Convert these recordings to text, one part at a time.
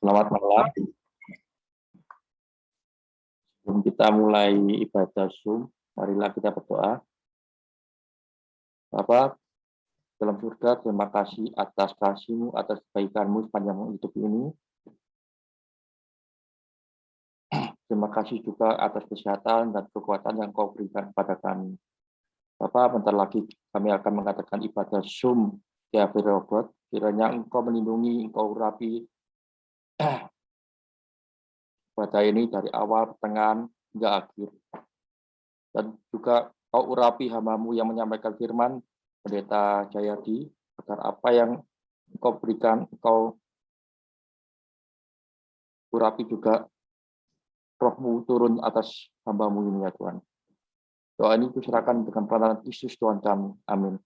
Selamat malam. Sebelum kita mulai ibadah Zoom, marilah kita berdoa. Bapa dalam surga, terima kasih atas kasih-Mu, atas kebaikan-Mu sepanjang hidup ini. Terima kasih juga atas kesehatan dan kekuatan yang Kau berikan kepada kami. Bapak, bentar lagi kami akan mengadakan ibadah Zoom di Akhir Robot. Kiranya Engkau melindungi, Engkau urapi ibadah ini dari awal, pertengahan, hingga akhir. Dan juga Kau urapi hamba-Mu yang menyampaikan firman, Pendeta Jayadi, agar apa yang Engkau berikan, Engkau urapi juga Roh-Mu turun atas hamba-Mu ini ya Tuhan. Doa ini kuserahkan dengan peranan Yesus Tuhan kami. Amin.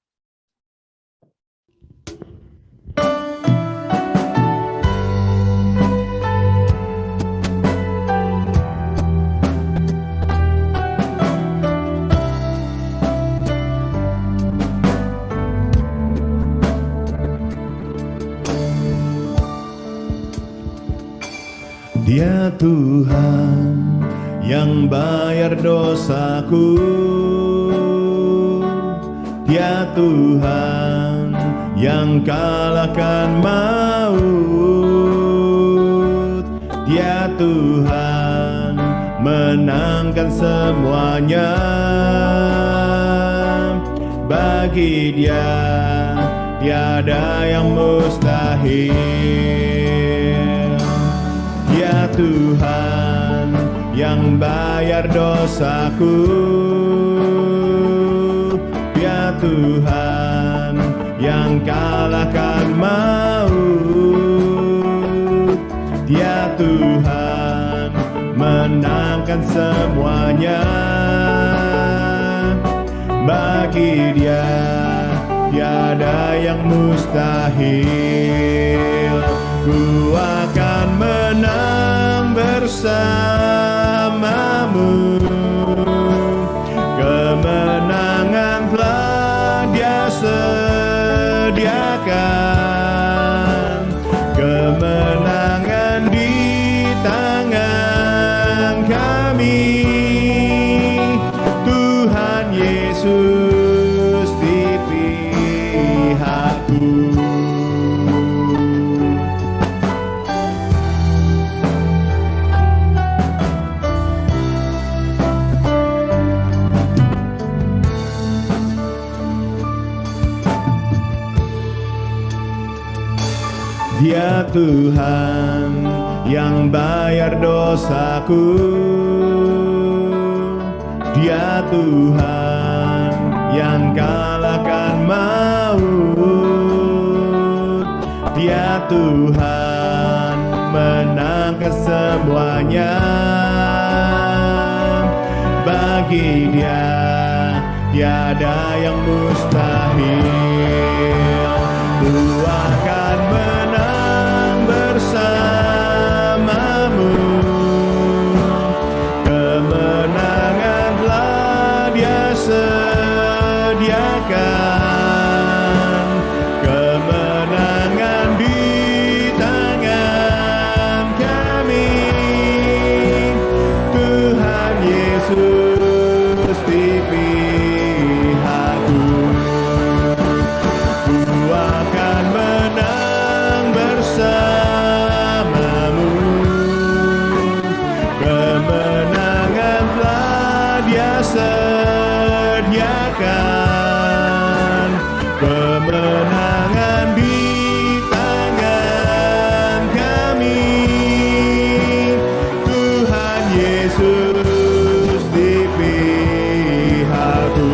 Dia Tuhan yang bayar dosaku, Dia Tuhan yang kalahkan maut, Dia Tuhan menangkan semuanya. Bagi Dia tiada yang mustahil. Dia Tuhan yang bayar dosaku, Dia Tuhan yang kalahkan maut, Dia Tuhan menangkan semuanya. Bagi Dia tiada yang mustahil. Ku akan menang bersamamu. Kemenangan telah Dia sediakan. Kemenangan di tangan kami. Tuhan Yesus di pihakku. Dia Tuhan yang bayar dosaku, Dia Tuhan yang kalahkan maut, Dia Tuhan menangkan semuanya. Bagi Dia tiada yang mustahil. Ku akan menang bersamamu. Kemenangan telah Dia sediakan. Kemenangan di tangan kami. Tuhan Yesus di pihakku. Ku akan menang bersamamu. Kemenangan telah Dia sediakan. Kemenangan di tangan kami. Tuhan Yesus di pihakku.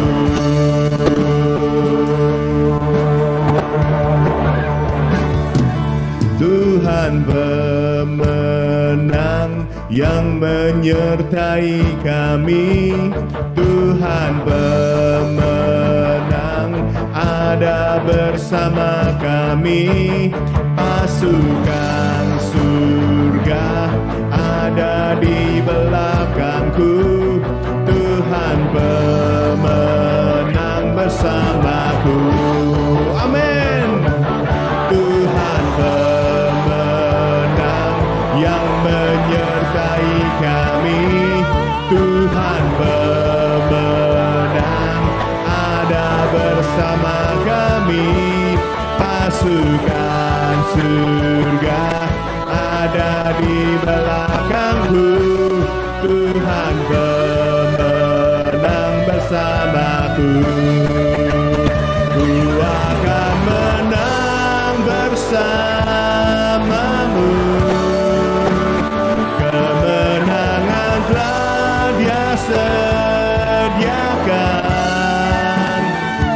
Tuhan pemenang yang menyertai kami. Tuhan pemenang ada bersama kami. Pasukan surga ada di belakangku. Tuhan pemenang bersamaku. Amin. Tuhan pemenang pasukan surga ada di belakangku. Tuhan pemenang bersamaku. Ku akan menang bersamamu. Kemenangan telah Dia sediakan.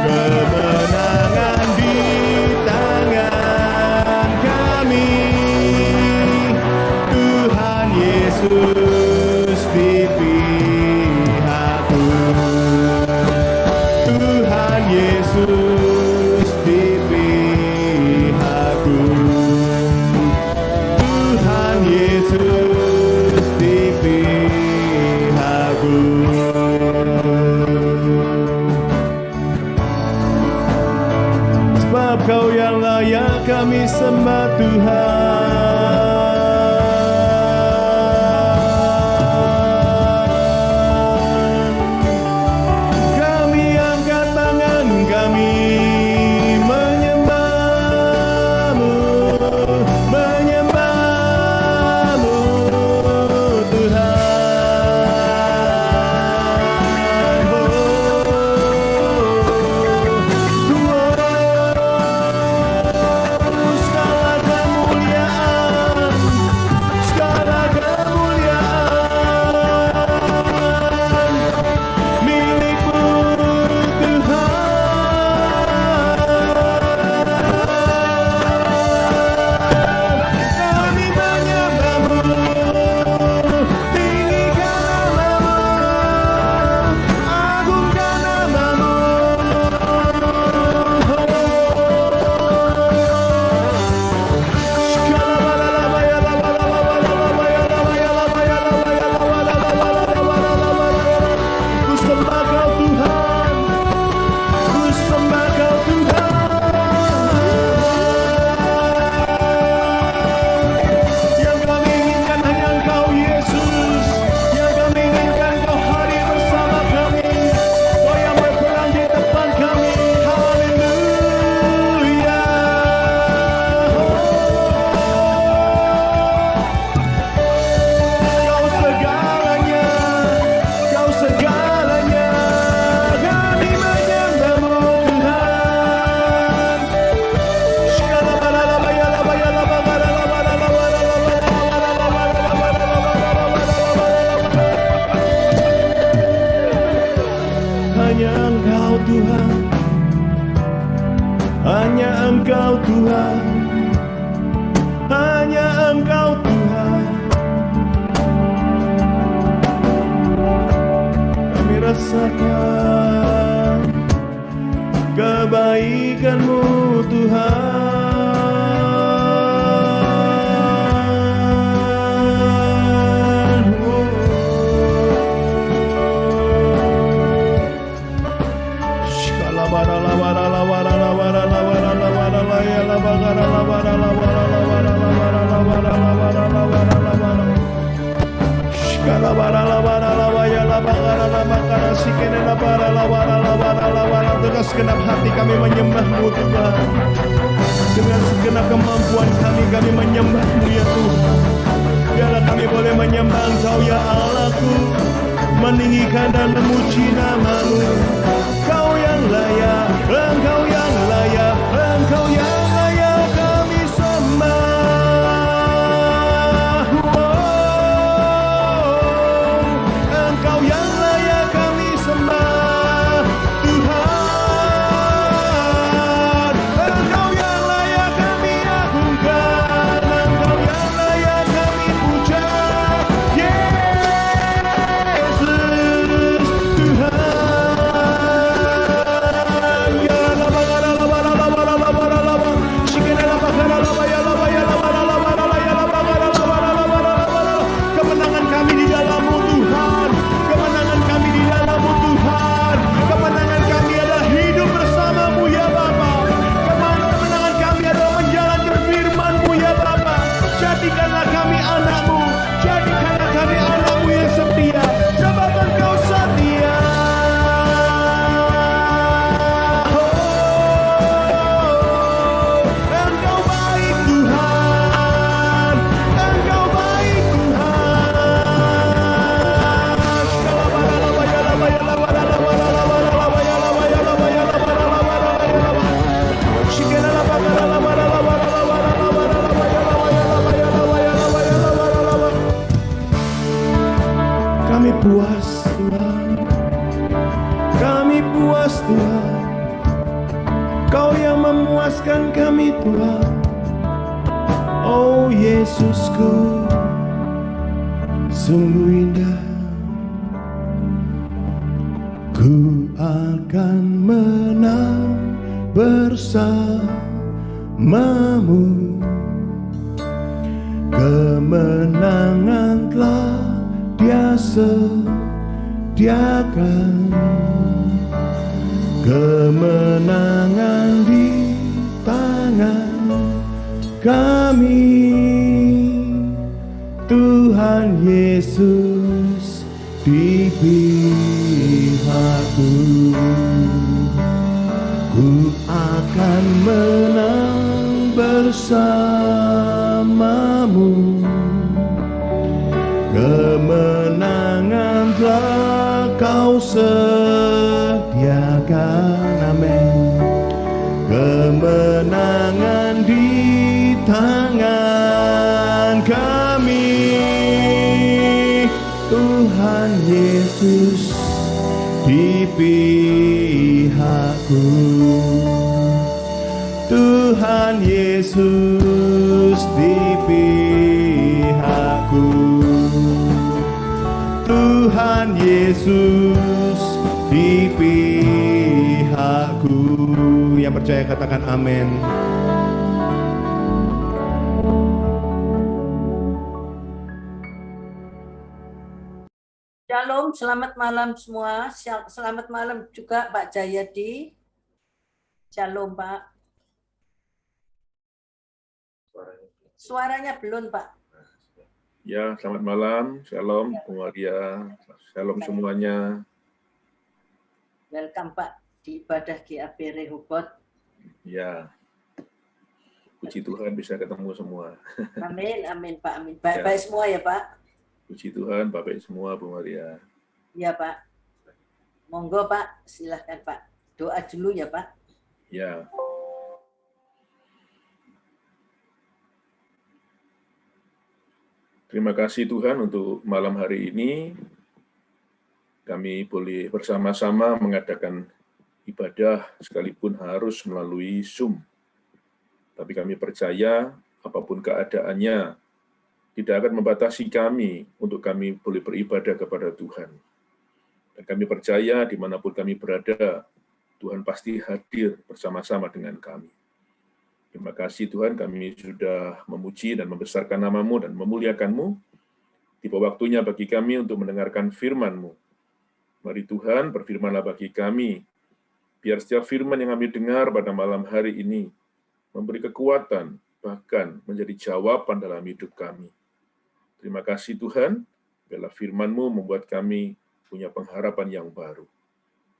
Kemenangan di tangan kami. Tuhan Yesus di pihakku. Tuhan Yesus di pihakku. Tuhan Yesus di pihakku. Sebab Kau yang layak kami sembah Tuhan. Kami angkat tangan kami menyembah-Mu, menyembah-Mu Tuhan. Segala kemuliaan, segala kemuliaan milik-Mu Tuhan. Kami menyembah-Mu, tinggikan nama-Mu, agungkan nama-Mu. Ku sembah Kau Tuhan, ku sembah Kau Tuhan. Yang kami inginkan hanya Engkau Yesus. Yang kami inginkan Kau hadir bersama kami. Kau yang berperang di depan kami. Haleluya. Kau segalanya, Kau segalanya. Kami menyembah-Mu Tuhan. Hanya Engkau Tuhan, hanya Engkau Tuhan, hanya Engkau Tuhan. Kami rasakan kebaikan-Mu Tuhan. Dengan segenap hati kami menyembah-Mu Tuhan. Dengan segenap kemampuan kami menyembah-Mu ya Tuhan. Biarlah kami boleh menyembah Engkau ya Allahku, meninggikan dan memuji nama-Mu. Engkau yang layak, Engkau yang layak, Engkau yang layak kami sembah. Engkau yang layak kami sembah Tuhan. Engkau yang layak kami agungkan. Engkau yang layak kami puja Yesus Tuhan. Ya kemenangan kami di dalam-Mu Tuhan. Kemenangan kami di dalam-Mu Tuhan. Kemenangan kami adalah hidup bersama-Mu ya Bapa. Kemenangan kami adalah menjalankan firman-Mu ya Bapa. Jadikanlah kami anak-Mu. Jadikanlah kami anak-Mu yang setia. Sebab Engkau setia. puas Tuhan, kami puas Tuhan, Kau yang memuaskan kami Tuhan. Oh Yesusku, sungguh indah. Ku akan menang bersamamu, kemenangan telah Dia sediakan, kemenangan di tangan kami. Tuhan Yesus di pihakku, ku akan menang bersamamu, kemenangan telah Kau sediakan. Amin. Kemenangan di tangan kami. Tuhan Yesus di pihakku, Tuhan Yesus di pihakku, Tuhan Yesus di pihakku. Yang percaya katakan amin. Shalom, selamat malam semua. Selamat malam juga Pak Jayadi. Shalom Pak. Suaranya belum Pak. Ya, selamat malam. Shalom, Bu Maria. Shalom semuanya. Welcome Pak di ibadah GAP Rehoboth. Ya, puji Tuhan bisa ketemu semua. Amin, amin Pak, amin. Baik-baik semua ya Pak. Puji Tuhan, Bapak semua, Bu Maria. Iya Pak. Monggo Pak, silahkan Pak. Doa dulu ya Pak. Ya. Terima kasih Tuhan untuk malam hari ini. Kami boleh bersama-sama mengadakan ibadah sekalipun harus melalui Zoom. Tapi kami percaya apapun keadaannya, tidak akan membatasi kami untuk kami boleh beribadah kepada Tuhan. Dan kami percaya dimanapun kami berada, Tuhan pasti hadir bersama-sama dengan kami. Terima kasih Tuhan, kami sudah memuji dan membesarkan nama-Mu dan memuliakan-Mu. Tiba waktunya bagi kami untuk mendengarkan firman-Mu. Mari Tuhan, berfirmanlah bagi kami, biar setiap firman yang kami dengar pada malam hari ini memberi kekuatan, bahkan menjadi jawaban dalam hidup kami. Terima kasih Tuhan, biarlah firman-Mu membuat kami punya pengharapan yang baru.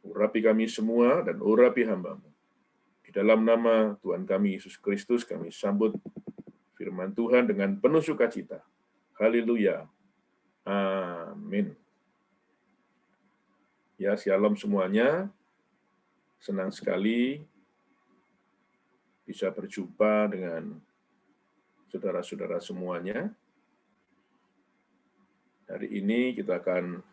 Urapi kami semua dan urapi hamba-Mu. Di dalam nama Tuhan kami Yesus Kristus kami sambut firman Tuhan dengan penuh sukacita. Haleluya. Amin. Ya, shalom semuanya. Senang sekali bisa berjumpa dengan saudara-saudara semuanya. Hari ini kita akan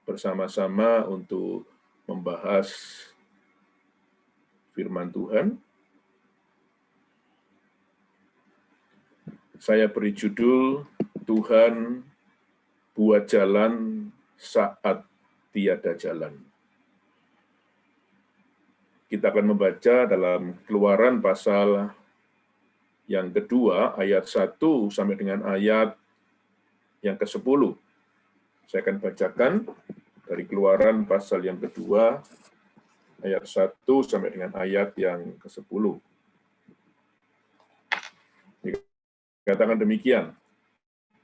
bersama-sama untuk membahas firman Tuhan. Saya beri judul, Tuhan buat jalan saat tiada jalan. Kita akan membaca dalam Keluaran pasal yang kedua, ayat 1 sampai dengan ayat yang ke-10. Saya akan bacakan dari Keluaran pasal yang kedua, ayat 1 sampai dengan ayat yang ke-10. Dikatakan demikian,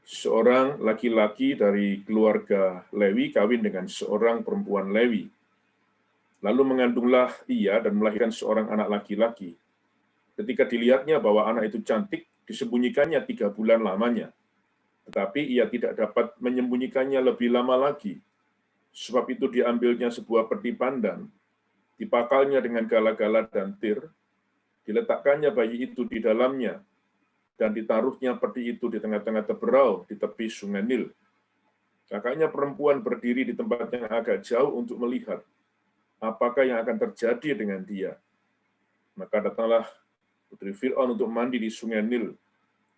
seorang laki-laki dari keluarga Lewi kawin dengan seorang perempuan Lewi. Lalu mengandunglah ia dan melahirkan seorang anak laki-laki. Ketika dilihatnya bahwa anak itu cantik, disembunyikannya 3 bulan lamanya. Tetapi ia tidak dapat menyembunyikannya lebih lama lagi. Sebab itu diambilnya sebuah peti pandan, dipakalnya dengan gala-gala dan tir, diletakkannya bayi itu di dalamnya, dan ditaruhnya peti itu di tengah-tengah teberau di tepi sungai Nil. Kakaknya perempuan berdiri di tempat yang agak jauh untuk melihat apakah yang akan terjadi dengan dia. Maka datanglah putri Fir'aun untuk mandi di sungai Nil,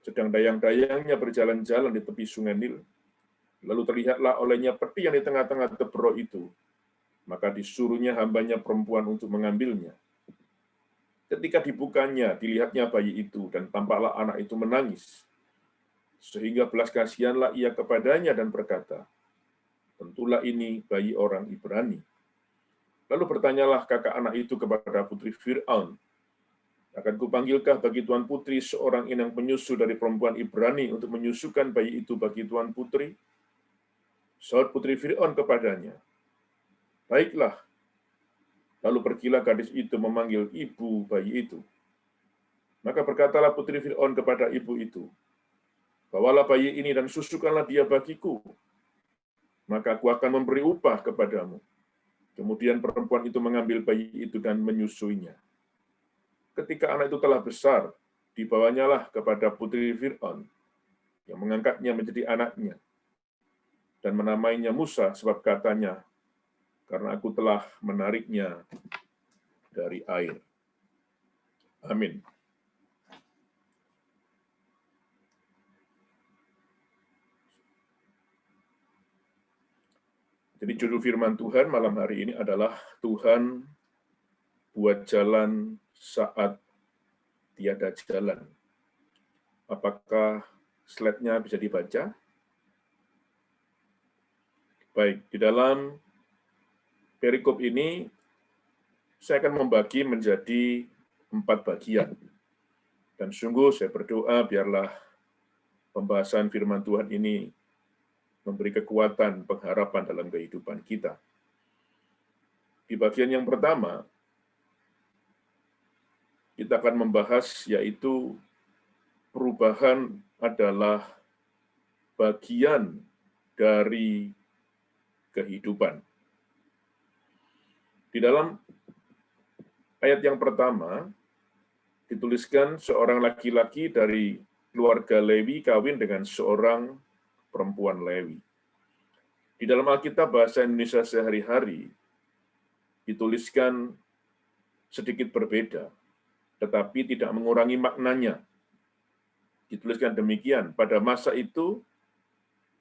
sedang dayang-dayangnya berjalan-jalan di tepi sungai Nil. Lalu terlihatlah olehnya peti yang di tengah-tengah tebro itu. Maka disuruhnya hambanya perempuan untuk mengambilnya. Ketika dibukanya, dilihatnya bayi itu, dan tampaklah anak itu menangis. Sehingga belas kasihanlah ia kepadanya dan berkata, tentulah ini bayi orang Ibrani. Lalu bertanyalah kakak anak itu kepada putri Fir'aun, akan kupanggilkah bagi tuan putri seorang inang penyusu dari perempuan Ibrani untuk menyusukan bayi itu bagi tuan putri? Saud putri Fir'aun kepadanya, baiklah. Lalu pergilah gadis itu memanggil ibu bayi itu. Maka berkatalah putri Fir'aun kepada ibu itu, bawalah bayi ini dan susukanlah dia bagiku, maka aku akan memberi upah kepadamu. Kemudian perempuan itu mengambil bayi itu dan menyusuinya. Ketika anak itu telah besar, dibawanyalah kepada putri Fir'aun, yang mengangkatnya menjadi anaknya, dan menamainya Musa, sebab katanya, karena aku telah menariknya dari air. Amin. Jadi judul firman Tuhan malam hari ini adalah Tuhan buat jalan saat tiada jalan. Apakah slide-nya bisa dibaca? Baik, di dalam perikop ini saya akan membagi menjadi 4 bagian. Dan sungguh saya berdoa biarlah pembahasan firman Tuhan ini memberi kekuatan, pengharapan dalam kehidupan kita. Di bagian yang pertama, kita akan membahas yaitu perubahan adalah bagian dari kehidupan. Di dalam ayat yang pertama, dituliskan seorang laki-laki dari keluarga Lewi kawin dengan seorang perempuan Lewi. Di dalam Alkitab bahasa Indonesia sehari-hari dituliskan sedikit berbeda, tetapi tidak mengurangi maknanya. Dituliskan demikian, pada masa itu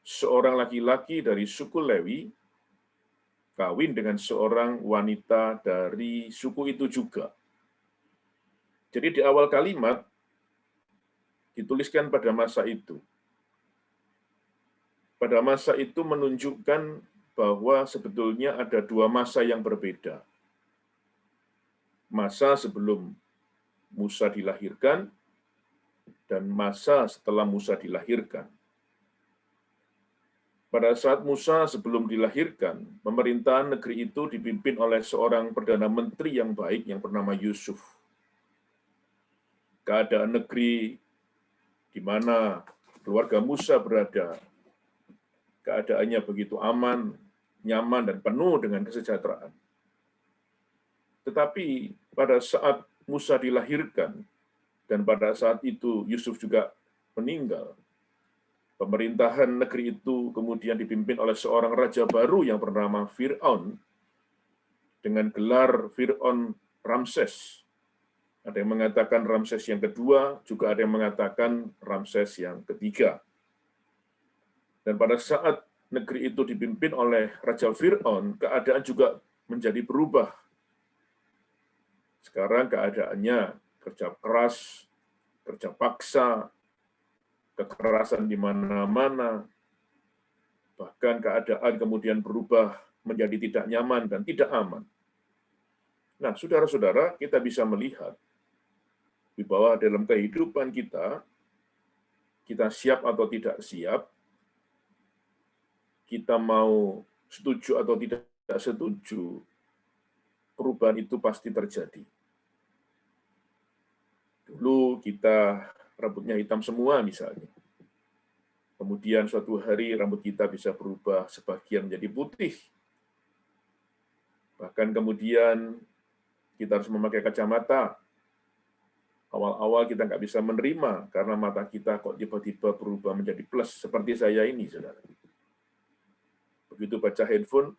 seorang laki-laki dari suku Lewi kawin dengan seorang wanita dari suku itu juga. Jadi di awal kalimat dituliskan pada masa itu. Pada masa itu menunjukkan bahwa sebetulnya ada 2 masa yang berbeda. Masa sebelum Musa dilahirkan dan masa setelah Musa dilahirkan. Pada saat Musa sebelum dilahirkan, pemerintahan negeri itu dipimpin oleh seorang Perdana Menteri yang baik yang bernama Yusuf. Keadaan negeri di mana keluarga Musa berada, keadaannya begitu aman, nyaman, dan penuh dengan kesejahteraan. Tetapi pada saat Musa dilahirkan, dan pada saat itu Yusuf juga meninggal, pemerintahan negeri itu kemudian dipimpin oleh seorang raja baru yang bernama Fir'aun, dengan gelar Fir'aun Ramses. Ada yang mengatakan Ramses yang kedua, juga ada yang mengatakan Ramses yang ketiga. Dan pada saat negeri itu dipimpin oleh Raja Fir'aun, keadaan juga menjadi berubah. Sekarang keadaannya kerja keras, kerja paksa, kekerasan di mana-mana, bahkan keadaan kemudian berubah menjadi tidak nyaman dan tidak aman. Nah, saudara-saudara, kita bisa melihat di bawah dalam kehidupan kita siap atau tidak siap, kita mau setuju atau tidak setuju, perubahan itu pasti terjadi. Dulu kita rambutnya hitam semua misalnya. Kemudian suatu hari rambut kita bisa berubah sebagian menjadi putih. Bahkan kemudian kita harus memakai kacamata. Awal-awal kita nggak bisa menerima karena mata kita kok tiba-tiba berubah menjadi plus, seperti saya ini, saudara. Begitu baca handphone,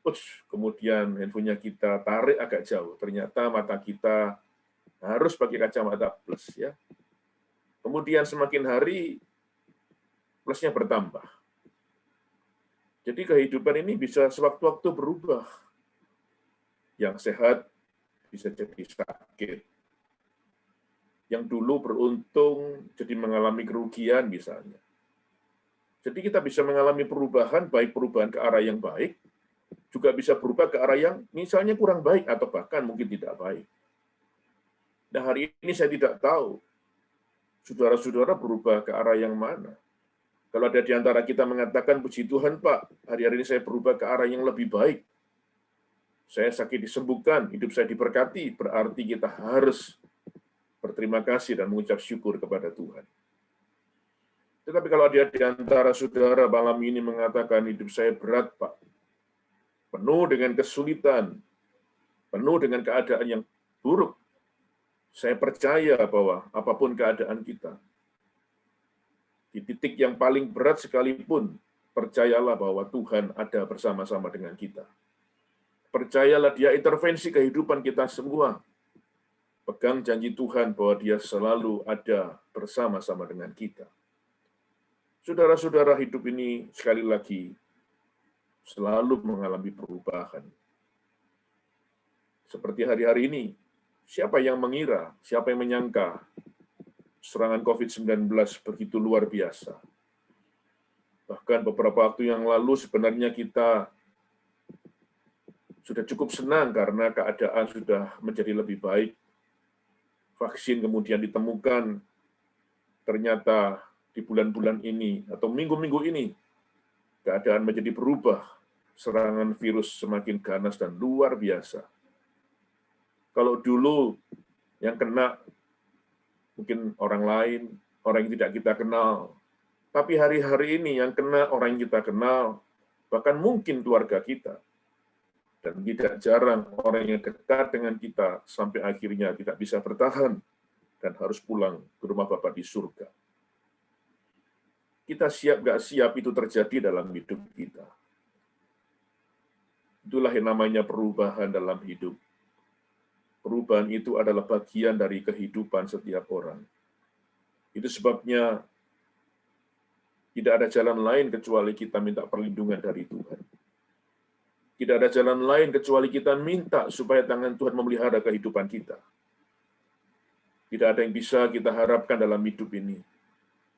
kemudian handphonenya kita tarik agak jauh. Ternyata mata kita harus pakai kacamata plus, ya. Kemudian semakin hari plusnya bertambah. Jadi kehidupan ini bisa sewaktu-waktu berubah. Yang sehat bisa jadi sakit. Yang dulu beruntung jadi mengalami kerugian misalnya. Jadi kita bisa mengalami perubahan, baik perubahan ke arah yang baik, juga bisa berubah ke arah yang misalnya kurang baik atau bahkan mungkin tidak baik. Nah, hari ini saya tidak tahu saudara-saudara berubah ke arah yang mana. Kalau ada di antara kita mengatakan, puji Tuhan Pak, hari-hari ini saya berubah ke arah yang lebih baik. Saya sakit disembuhkan, hidup saya diberkati, berarti kita harus berterima kasih dan mengucap syukur kepada Tuhan. Tetapi kalau ada di antara saudara malam ini mengatakan, hidup saya berat Pak, penuh dengan kesulitan, penuh dengan keadaan yang buruk, saya percaya bahwa apapun keadaan kita, di titik yang paling berat sekalipun, percayalah bahwa Tuhan ada bersama-sama dengan kita. Percayalah Dia intervensi kehidupan kita semua. Pegang janji Tuhan bahwa Dia selalu ada bersama-sama dengan kita. Saudara-saudara, hidup ini sekali lagi selalu mengalami perubahan. Seperti hari-hari ini, siapa yang mengira, siapa yang menyangka serangan COVID-19 begitu luar biasa. Bahkan beberapa waktu yang lalu sebenarnya kita sudah cukup senang karena keadaan sudah menjadi lebih baik. Vaksin kemudian ditemukan, ternyata di bulan-bulan ini atau minggu-minggu ini, keadaan menjadi berubah. Serangan virus semakin ganas dan luar biasa. Kalau dulu yang kena mungkin orang lain, orang yang tidak kita kenal. Tapi hari-hari ini yang kena orang yang kita kenal, bahkan mungkin keluarga kita. Dan tidak jarang orang yang dekat dengan kita sampai akhirnya tidak bisa bertahan dan harus pulang ke rumah Bapa di surga. Kita siap gak siap itu terjadi dalam hidup kita. Itulah yang namanya perubahan dalam hidup. Perubahan itu adalah bagian dari kehidupan setiap orang. Itu sebabnya tidak ada jalan lain kecuali kita minta perlindungan dari Tuhan. Tidak ada jalan lain kecuali kita minta supaya tangan Tuhan memelihara kehidupan kita. Tidak ada yang bisa kita harapkan dalam hidup ini.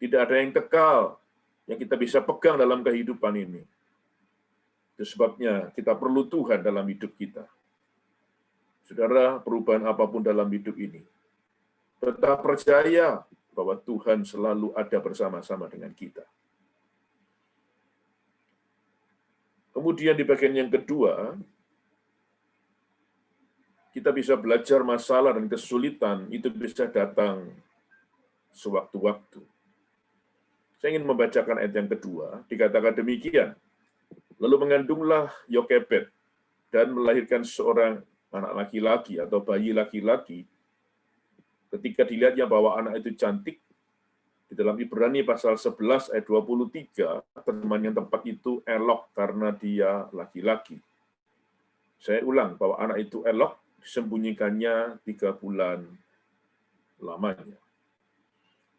Tidak ada yang kekal yang kita bisa pegang dalam kehidupan ini. Itu sebabnya kita perlu Tuhan dalam hidup kita. Saudara, perubahan apapun dalam hidup ini, tetap percaya bahwa Tuhan selalu ada bersama-sama dengan kita. Kemudian di bagian yang kedua, kita bisa belajar masalah dan kesulitan itu bisa datang sewaktu-waktu. Saya ingin membacakan ayat yang kedua, dikatakan demikian. Lalu mengandunglah Yokebed dan melahirkan seorang anak laki-laki atau bayi laki-laki. Ketika dilihatnya bahwa anak itu cantik, di dalam Ibrani pasal 11 ayat 23, terjemahan yang tepat itu elok karena dia laki-laki. Saya ulang, bahwa anak itu elok, disembunyikannya 3 bulan lamanya.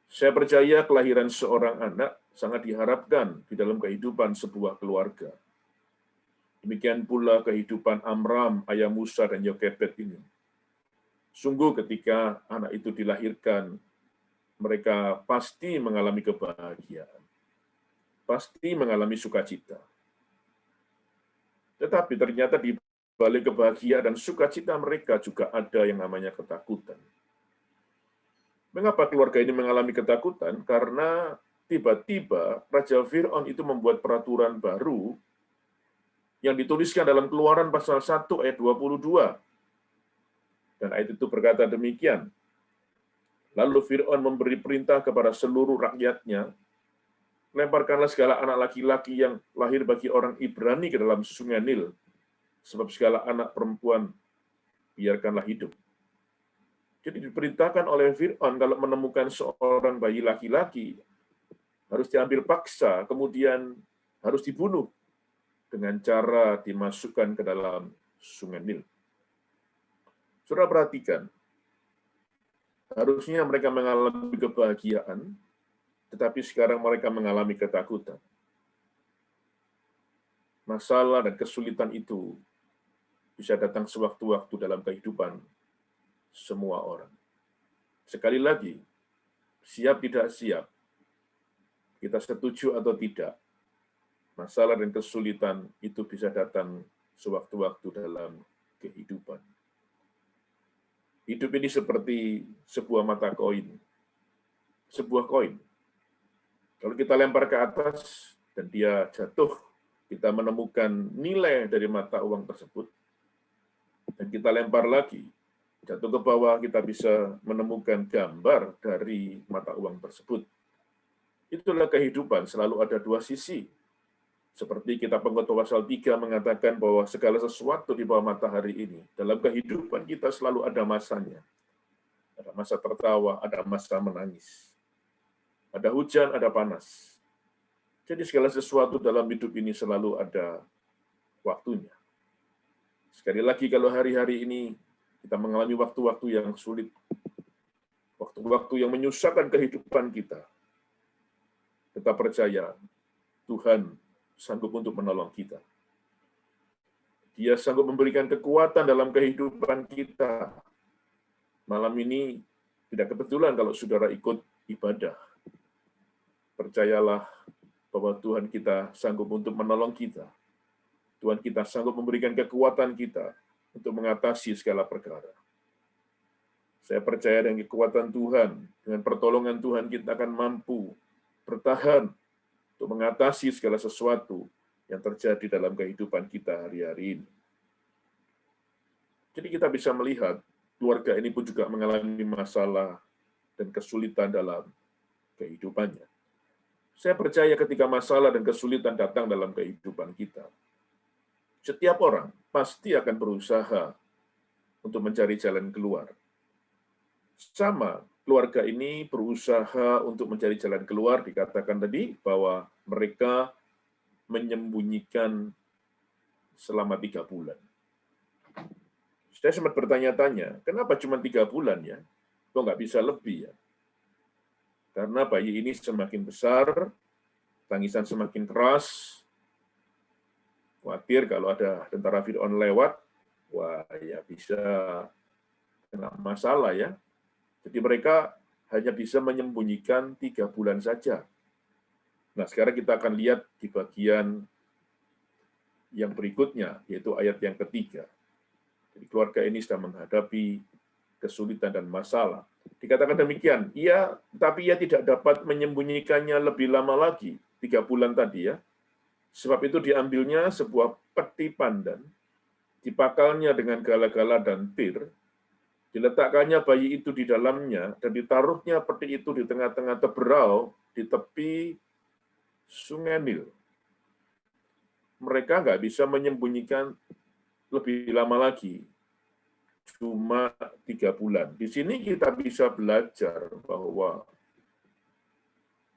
Saya percaya kelahiran seorang anak sangat diharapkan di dalam kehidupan sebuah keluarga. Demikian pula kehidupan Amram, ayah Musa, dan Yokebed ini. Sungguh ketika anak itu dilahirkan, mereka pasti mengalami kebahagiaan. Pasti mengalami sukacita. Tetapi ternyata di balik kebahagiaan dan sukacita mereka juga ada yang namanya ketakutan. Mengapa keluarga ini mengalami ketakutan? Karena tiba-tiba Raja Fir'aun itu membuat peraturan baru yang dituliskan dalam Keluaran pasal 1 ayat 22. Dan ayat itu berkata demikian. Lalu Fir'aun memberi perintah kepada seluruh rakyatnya, lemparkanlah segala anak laki-laki yang lahir bagi orang Ibrani ke dalam sungai Nil, sebab segala anak perempuan biarkanlah hidup. Jadi diperintahkan oleh Fir'aun kalau menemukan seorang bayi laki-laki, harus diambil paksa, kemudian harus dibunuh. dengan cara dimasukkan ke dalam Sungai Nil. Saudara perhatikan, harusnya mereka mengalami kebahagiaan, tetapi sekarang mereka mengalami ketakutan. Masalah dan kesulitan itu bisa datang sewaktu-waktu dalam kehidupan semua orang. Sekali lagi, siap tidak siap, kita setuju atau tidak, masalah dan kesulitan itu bisa datang sewaktu-waktu dalam kehidupan. Hidup ini seperti sebuah mata koin. Sebuah koin. Kalau kita lempar ke atas dan dia jatuh, kita menemukan nilai dari mata uang tersebut, dan kita lempar lagi, jatuh ke bawah, kita bisa menemukan gambar dari mata uang tersebut. Itulah kehidupan, selalu ada dua sisi. Seperti kitab Pengkhotbah pasal 3 mengatakan bahwa segala sesuatu di bawah matahari ini, dalam kehidupan kita selalu ada masanya. Ada masa tertawa, ada masa menangis. Ada hujan, ada panas. Jadi segala sesuatu dalam hidup ini selalu ada waktunya. Sekali lagi, kalau hari-hari ini kita mengalami waktu-waktu yang sulit, waktu-waktu yang menyusahkan kehidupan kita, kita percaya Tuhan sanggup untuk menolong kita. Dia sanggup memberikan kekuatan dalam kehidupan kita. Malam ini tidak kebetulan kalau saudara ikut ibadah. Percayalah bahwa Tuhan kita sanggup untuk menolong kita. Tuhan kita sanggup memberikan kekuatan kita untuk mengatasi segala perkara. Saya percaya dengan kekuatan Tuhan, dengan pertolongan Tuhan kita akan mampu bertahan untuk mengatasi segala sesuatu yang terjadi dalam kehidupan kita hari-hari ini. Jadi kita bisa melihat keluarga ini pun juga mengalami masalah dan kesulitan dalam kehidupannya. Saya percaya ketika masalah dan kesulitan datang dalam kehidupan kita, setiap orang pasti akan berusaha untuk mencari jalan keluar. Sama, keluarga ini berusaha untuk mencari jalan keluar, dikatakan tadi bahwa mereka menyembunyikan selama 3 bulan. Saya sempat bertanya-tanya, kenapa cuma 3 bulan ya? Kok nggak bisa lebih ya? Karena bayi ini semakin besar, tangisan semakin keras, khawatir kalau ada tentara Firaun lewat, wah ya bisa kena masalah ya. Jadi mereka hanya bisa menyembunyikan 3 bulan saja. Nah, sekarang kita akan lihat di bagian yang berikutnya, yaitu ayat yang ketiga. Jadi keluarga ini sedang menghadapi kesulitan dan masalah. Dikatakan demikian, tapi ia tidak dapat menyembunyikannya lebih lama lagi, 3 bulan tadi ya. Sebab itu diambilnya sebuah peti pandan, dipakalnya dengan gala-gala dan tir, diletakkannya bayi itu di dalamnya, dan ditaruhnya peti itu di tengah-tengah teberau di tepi Sungai Nil. Mereka nggak bisa menyembunyikan lebih lama lagi, cuma 3 bulan. Di sini kita bisa belajar bahwa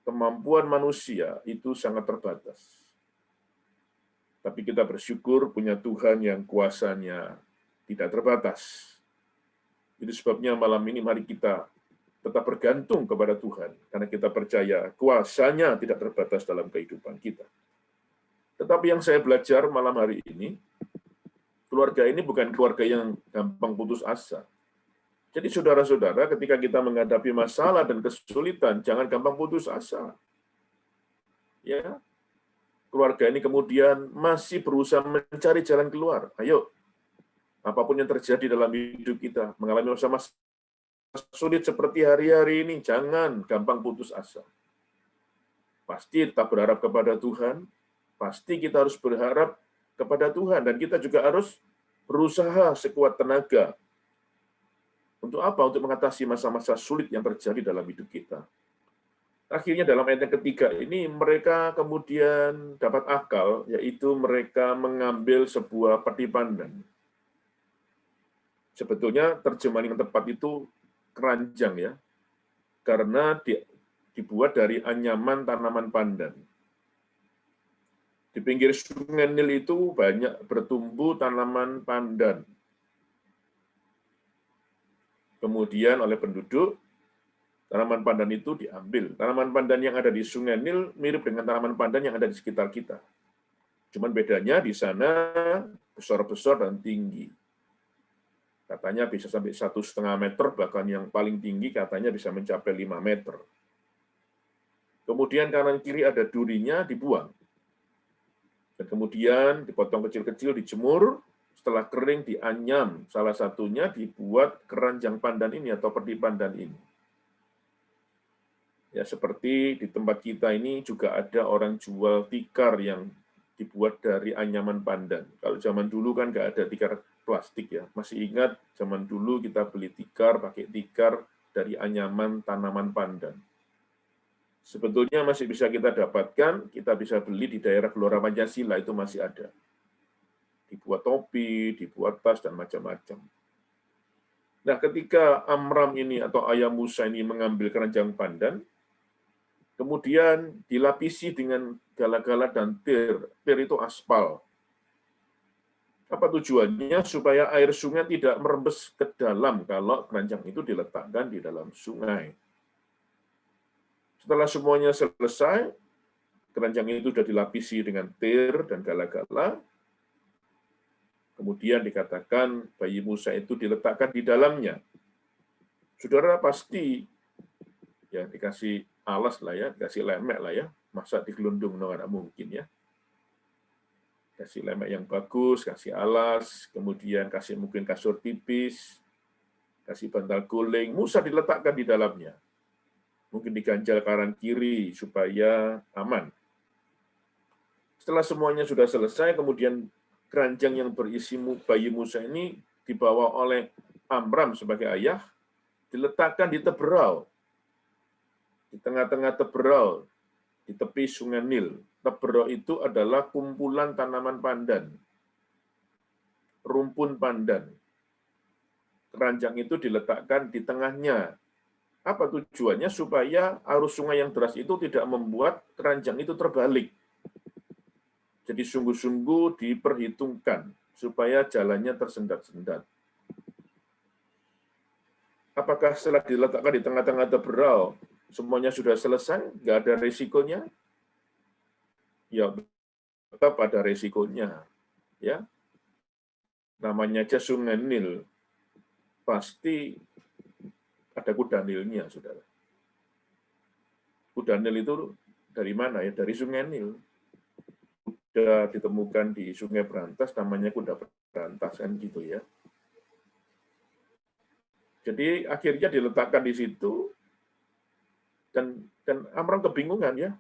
kemampuan manusia itu sangat terbatas. Tapi kita bersyukur punya Tuhan yang kuasanya tidak terbatas. Itu sebabnya malam ini mari kita tetap bergantung kepada Tuhan, karena kita percaya kuasanya tidak terbatas dalam kehidupan kita. Tetapi yang saya belajar malam hari ini, keluarga ini bukan keluarga yang gampang putus asa. Jadi saudara-saudara, ketika kita menghadapi masalah dan kesulitan, jangan gampang putus asa. Ya, keluarga ini kemudian masih berusaha mencari jalan keluar. Ayo, apapun yang terjadi dalam hidup kita, mengalami masa-masa sulit seperti hari-hari ini, jangan gampang putus asa. Pasti tetap berharap kepada Tuhan, pasti kita harus berharap kepada Tuhan, dan kita juga harus berusaha sekuat tenaga. Untuk apa? Untuk mengatasi masa-masa sulit yang terjadi dalam hidup kita. Akhirnya dalam ayat yang ketiga ini, mereka kemudian dapat akal, yaitu mereka mengambil sebuah peti pandan. Sebetulnya terjemahan yang tepat itu keranjang ya, karena dibuat dari anyaman tanaman pandan. Di pinggir sungai Nil itu banyak bertumbuh tanaman pandan. Kemudian oleh penduduk, tanaman pandan itu diambil. Tanaman pandan yang ada di sungai Nil mirip dengan tanaman pandan yang ada di sekitar kita. Cuman bedanya di sana besar-besar dan tinggi. Katanya bisa sampai 1,5 meter, bahkan yang paling tinggi katanya bisa mencapai 5 meter. Kemudian kanan kiri ada durinya, dibuang. Dan kemudian dipotong kecil-kecil, dijemur, setelah kering dianyam. Salah satunya dibuat keranjang pandan ini atau peti pandan ini. Ya, seperti di tempat kita ini juga ada orang jual tikar yang dibuat dari anyaman pandan. Kalau zaman dulu kan nggak ada tikar plastik ya. Masih ingat zaman dulu kita beli tikar, pakai tikar dari anyaman tanaman pandan. Sebetulnya masih bisa kita dapatkan, kita bisa beli di daerah Gelora Pancasila, itu masih ada. Dibuat topi, dibuat tas, dan macam-macam. Nah, ketika Amram ini atau ayah Musa ini mengambil keranjang pandan, kemudian dilapisi dengan gala-gala dan tir. Tir itu aspal. Apa tujuannya? Supaya air sungai tidak merembes ke dalam kalau keranjang itu diletakkan di dalam sungai. Setelah semuanya selesai, keranjang itu sudah dilapisi dengan tir dan gala-gala. Kemudian dikatakan bayi Musa itu diletakkan di dalamnya. Saudara pasti ya dikasih alas lah ya, dikasih lemek lah ya. Masa digelundung, no, nggak mungkin ya. Kasih lemek yang bagus, kasih alas, kemudian kasih mungkin kasur tipis, kasih bantal guling. Musa diletakkan di dalamnya. Mungkin diganjal kanan kiri supaya aman. Setelah semuanya sudah selesai, kemudian keranjang yang berisi bayi Musa ini dibawa oleh Amram sebagai ayah, diletakkan di teberau, di tengah-tengah teberau, di tepi sungai Nil. Teberau itu adalah kumpulan tanaman pandan, rumpun pandan. Keranjang itu diletakkan di tengahnya. Apa tujuannya? Supaya arus sungai yang deras itu tidak membuat keranjang itu terbalik. Jadi sungguh-sungguh diperhitungkan supaya jalannya tersendat-sendat. Apakah setelah diletakkan di tengah-tengah teberau, semuanya sudah selesai, nggak ada resikonya? Ya, tetap ada resikonya. Ya, namanya aja sungai Nil, pasti ada kuda Nilnya, saudara. Kuda Nil itu dari mana ya? Dari sungai Nil. Kuda ditemukan di Sungai Berantas, namanya kuda berantas kan gitu ya. Jadi akhirnya diletakkan di situ dan Amram kebingungan ya.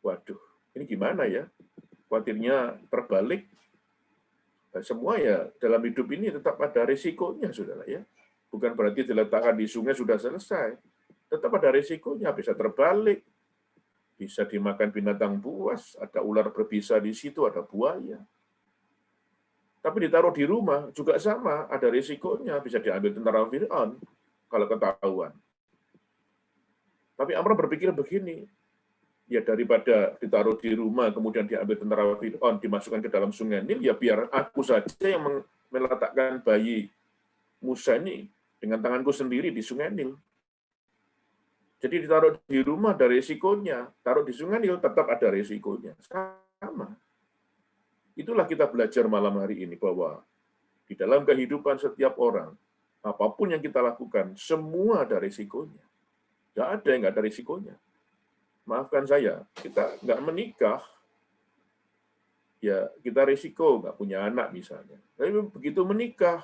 Waduh, ini gimana ya? Khawatirnya terbalik. Dan semua ya dalam hidup ini tetap ada risikonya, saudara ya. Bukan berarti diletakkan di sungai sudah selesai. Tetap ada risikonya, bisa terbalik, bisa dimakan binatang buas, ada ular berbisa di situ, ada buaya. Tapi ditaruh di rumah juga sama, ada risikonya, bisa diambil tentara Fir'aun kalau ketahuan. Tapi Amram berpikir begini, ya daripada ditaruh di rumah, kemudian diambil tentara Fir'aun, dimasukkan ke dalam sungai Nil, ya biar aku saja yang meletakkan bayi Musa ini dengan tanganku sendiri di sungai Nil. Jadi ditaruh di rumah ada resikonya, taruh di sungai Nil tetap ada resikonya. Sama. Itulah kita belajar malam hari ini bahwa di dalam kehidupan setiap orang, apapun yang kita lakukan, semua ada resikonya. Tidak ada yang nggak ada resikonya. Maafkan saya, kita nggak menikah, ya kita resiko nggak punya anak misalnya. Tapi begitu menikah,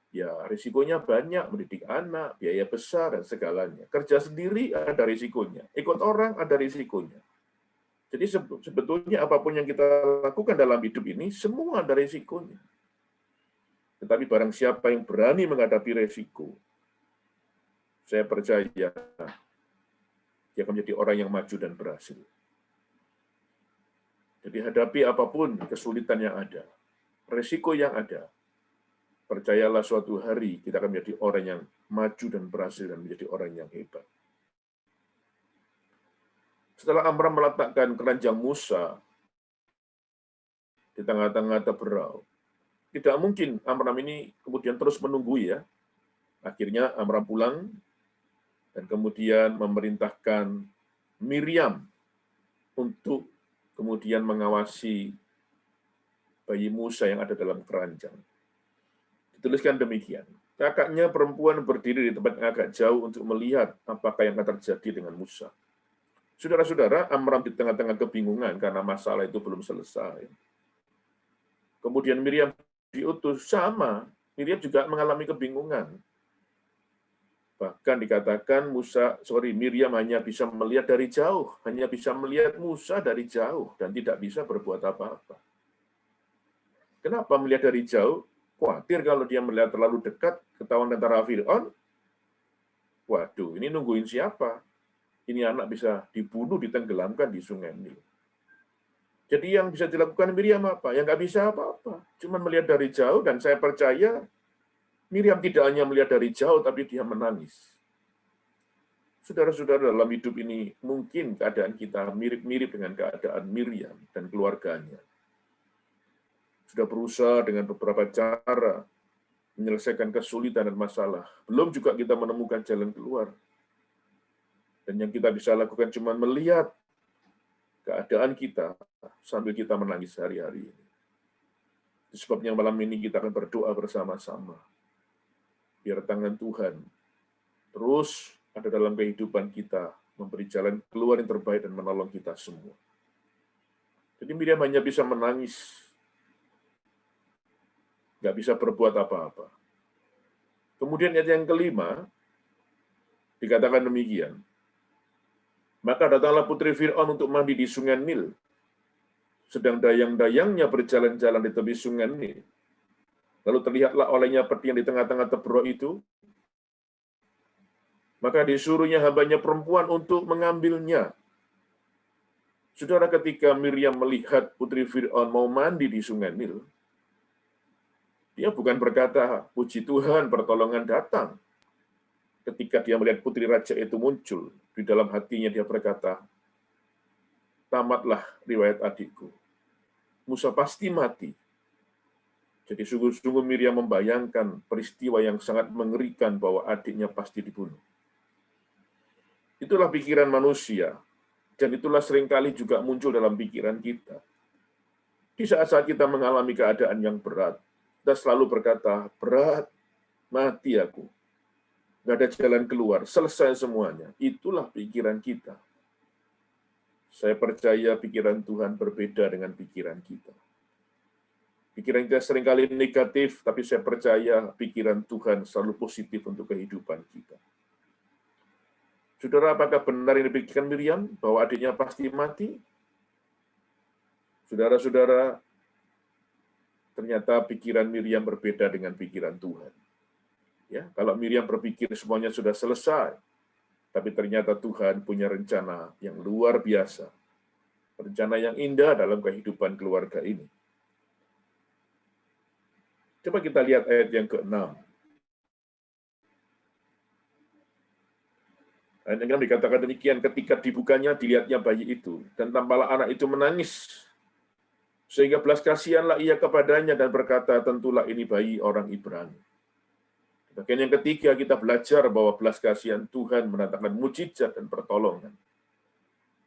ya risikonya banyak, mendidik anak, biaya besar, dan segalanya. Kerja sendiri ada risikonya, ikut orang ada risikonya. Jadi sebetulnya apapun yang kita lakukan dalam hidup ini, semua ada risikonya. Tetapi barang siapa yang berani menghadapi risiko, saya percaya dia akan menjadi orang yang maju dan berhasil. Jadi hadapi apapun kesulitan yang ada, risiko yang ada, percayalah suatu hari kita akan menjadi orang yang maju dan berhasil dan menjadi orang yang hebat. Setelah Amram meletakkan keranjang Musa di tengah-tengah teberau. Tidak mungkin Amram ini kemudian terus menunggu ya. Akhirnya Amram pulang dan kemudian memerintahkan Miriam untuk kemudian mengawasi bayi Musa yang ada dalam keranjang. Dituliskan demikian. Kakaknya perempuan berdiri di tempat yang agak jauh untuk melihat apakah yang akan terjadi dengan Musa. Saudara-saudara, Amram di tengah-tengah kebingungan karena masalah itu belum selesai. Kemudian Miriam diutus, sama. Miriam juga mengalami kebingungan. Bahkan dikatakan Miriam hanya bisa melihat dari jauh, hanya bisa melihat Musa dari jauh dan tidak bisa berbuat apa-apa. Kenapa melihat dari jauh? Khawatir kalau dia melihat terlalu dekat, ketahuan tentara Fir'aun. Waduh, ini nungguin siapa? Ini anak bisa dibunuh, ditenggelamkan di Sungai Nil. Jadi yang bisa dilakukan Miriam apa? Yang nggak bisa apa-apa. Cuma melihat dari jauh, dan saya percaya Miriam tidak hanya melihat dari jauh, tapi dia menangis. Saudara-saudara, dalam hidup ini mungkin keadaan kita mirip-mirip dengan keadaan Miriam dan keluarganya. Sudah berusaha dengan beberapa cara menyelesaikan kesulitan dan masalah. Belum juga kita menemukan jalan keluar. Dan yang kita bisa lakukan cuma melihat keadaan kita sambil kita menangis hari-hari ini. Itu sebabnya malam ini kita akan berdoa bersama-sama. Biar tangan Tuhan terus ada dalam kehidupan kita, memberi jalan keluar yang terbaik dan menolong kita semua. Jadi Miriam hanya bisa menangis, nggak bisa berbuat apa-apa. Kemudian ayat yang kelima, dikatakan demikian. Maka datanglah putri Fir'aun untuk mandi di Sungai Nil. Sedang dayang-dayangnya berjalan-jalan di tepi Sungai Nil. Lalu terlihatlah olehnya peti yang di tengah-tengah teberau itu. Maka disuruhnya hambanya perempuan untuk mengambilnya. Saudara, ketika Miriam melihat putri Fir'aun mau mandi di Sungai Nil, dia bukan berkata, puji Tuhan, pertolongan datang. Ketika dia melihat putri raja itu muncul, di dalam hatinya dia berkata, tamatlah riwayat adikku. Musa pasti mati. Jadi sungguh-sungguh Miriam membayangkan peristiwa yang sangat mengerikan bahwa adiknya pasti dibunuh. Itulah pikiran manusia, dan itulah seringkali juga muncul dalam pikiran kita. Di saat-saat kita mengalami keadaan yang berat, kita selalu berkata, berat, mati aku. Nggak ada jalan keluar, selesai semuanya. Itulah pikiran kita. Saya percaya pikiran Tuhan berbeda dengan pikiran kita. Pikiran kita seringkali negatif, tapi saya percaya pikiran Tuhan selalu positif untuk kehidupan kita. Saudara, apakah benar yang dipikirkan Miriam, bahwa adiknya pasti mati? Saudara-saudara, ternyata pikiran Miriam berbeda dengan pikiran Tuhan. Ya, kalau Miriam berpikir semuanya sudah selesai, tapi ternyata Tuhan punya rencana yang luar biasa, rencana yang indah dalam kehidupan keluarga ini. Coba kita lihat ayat yang ke-6. Ayat yang ke-6 dikatakan demikian, ketika dibukanya, dilihatnya bayi itu, dan tampaklah anak itu menangis, sehingga belas kasihanlah ia kepadanya dan berkata, tentulah ini bayi orang Ibrani. Bagian yang ketiga, kita belajar bahwa belas kasihan Tuhan mendatangkan mujizat dan pertolongan.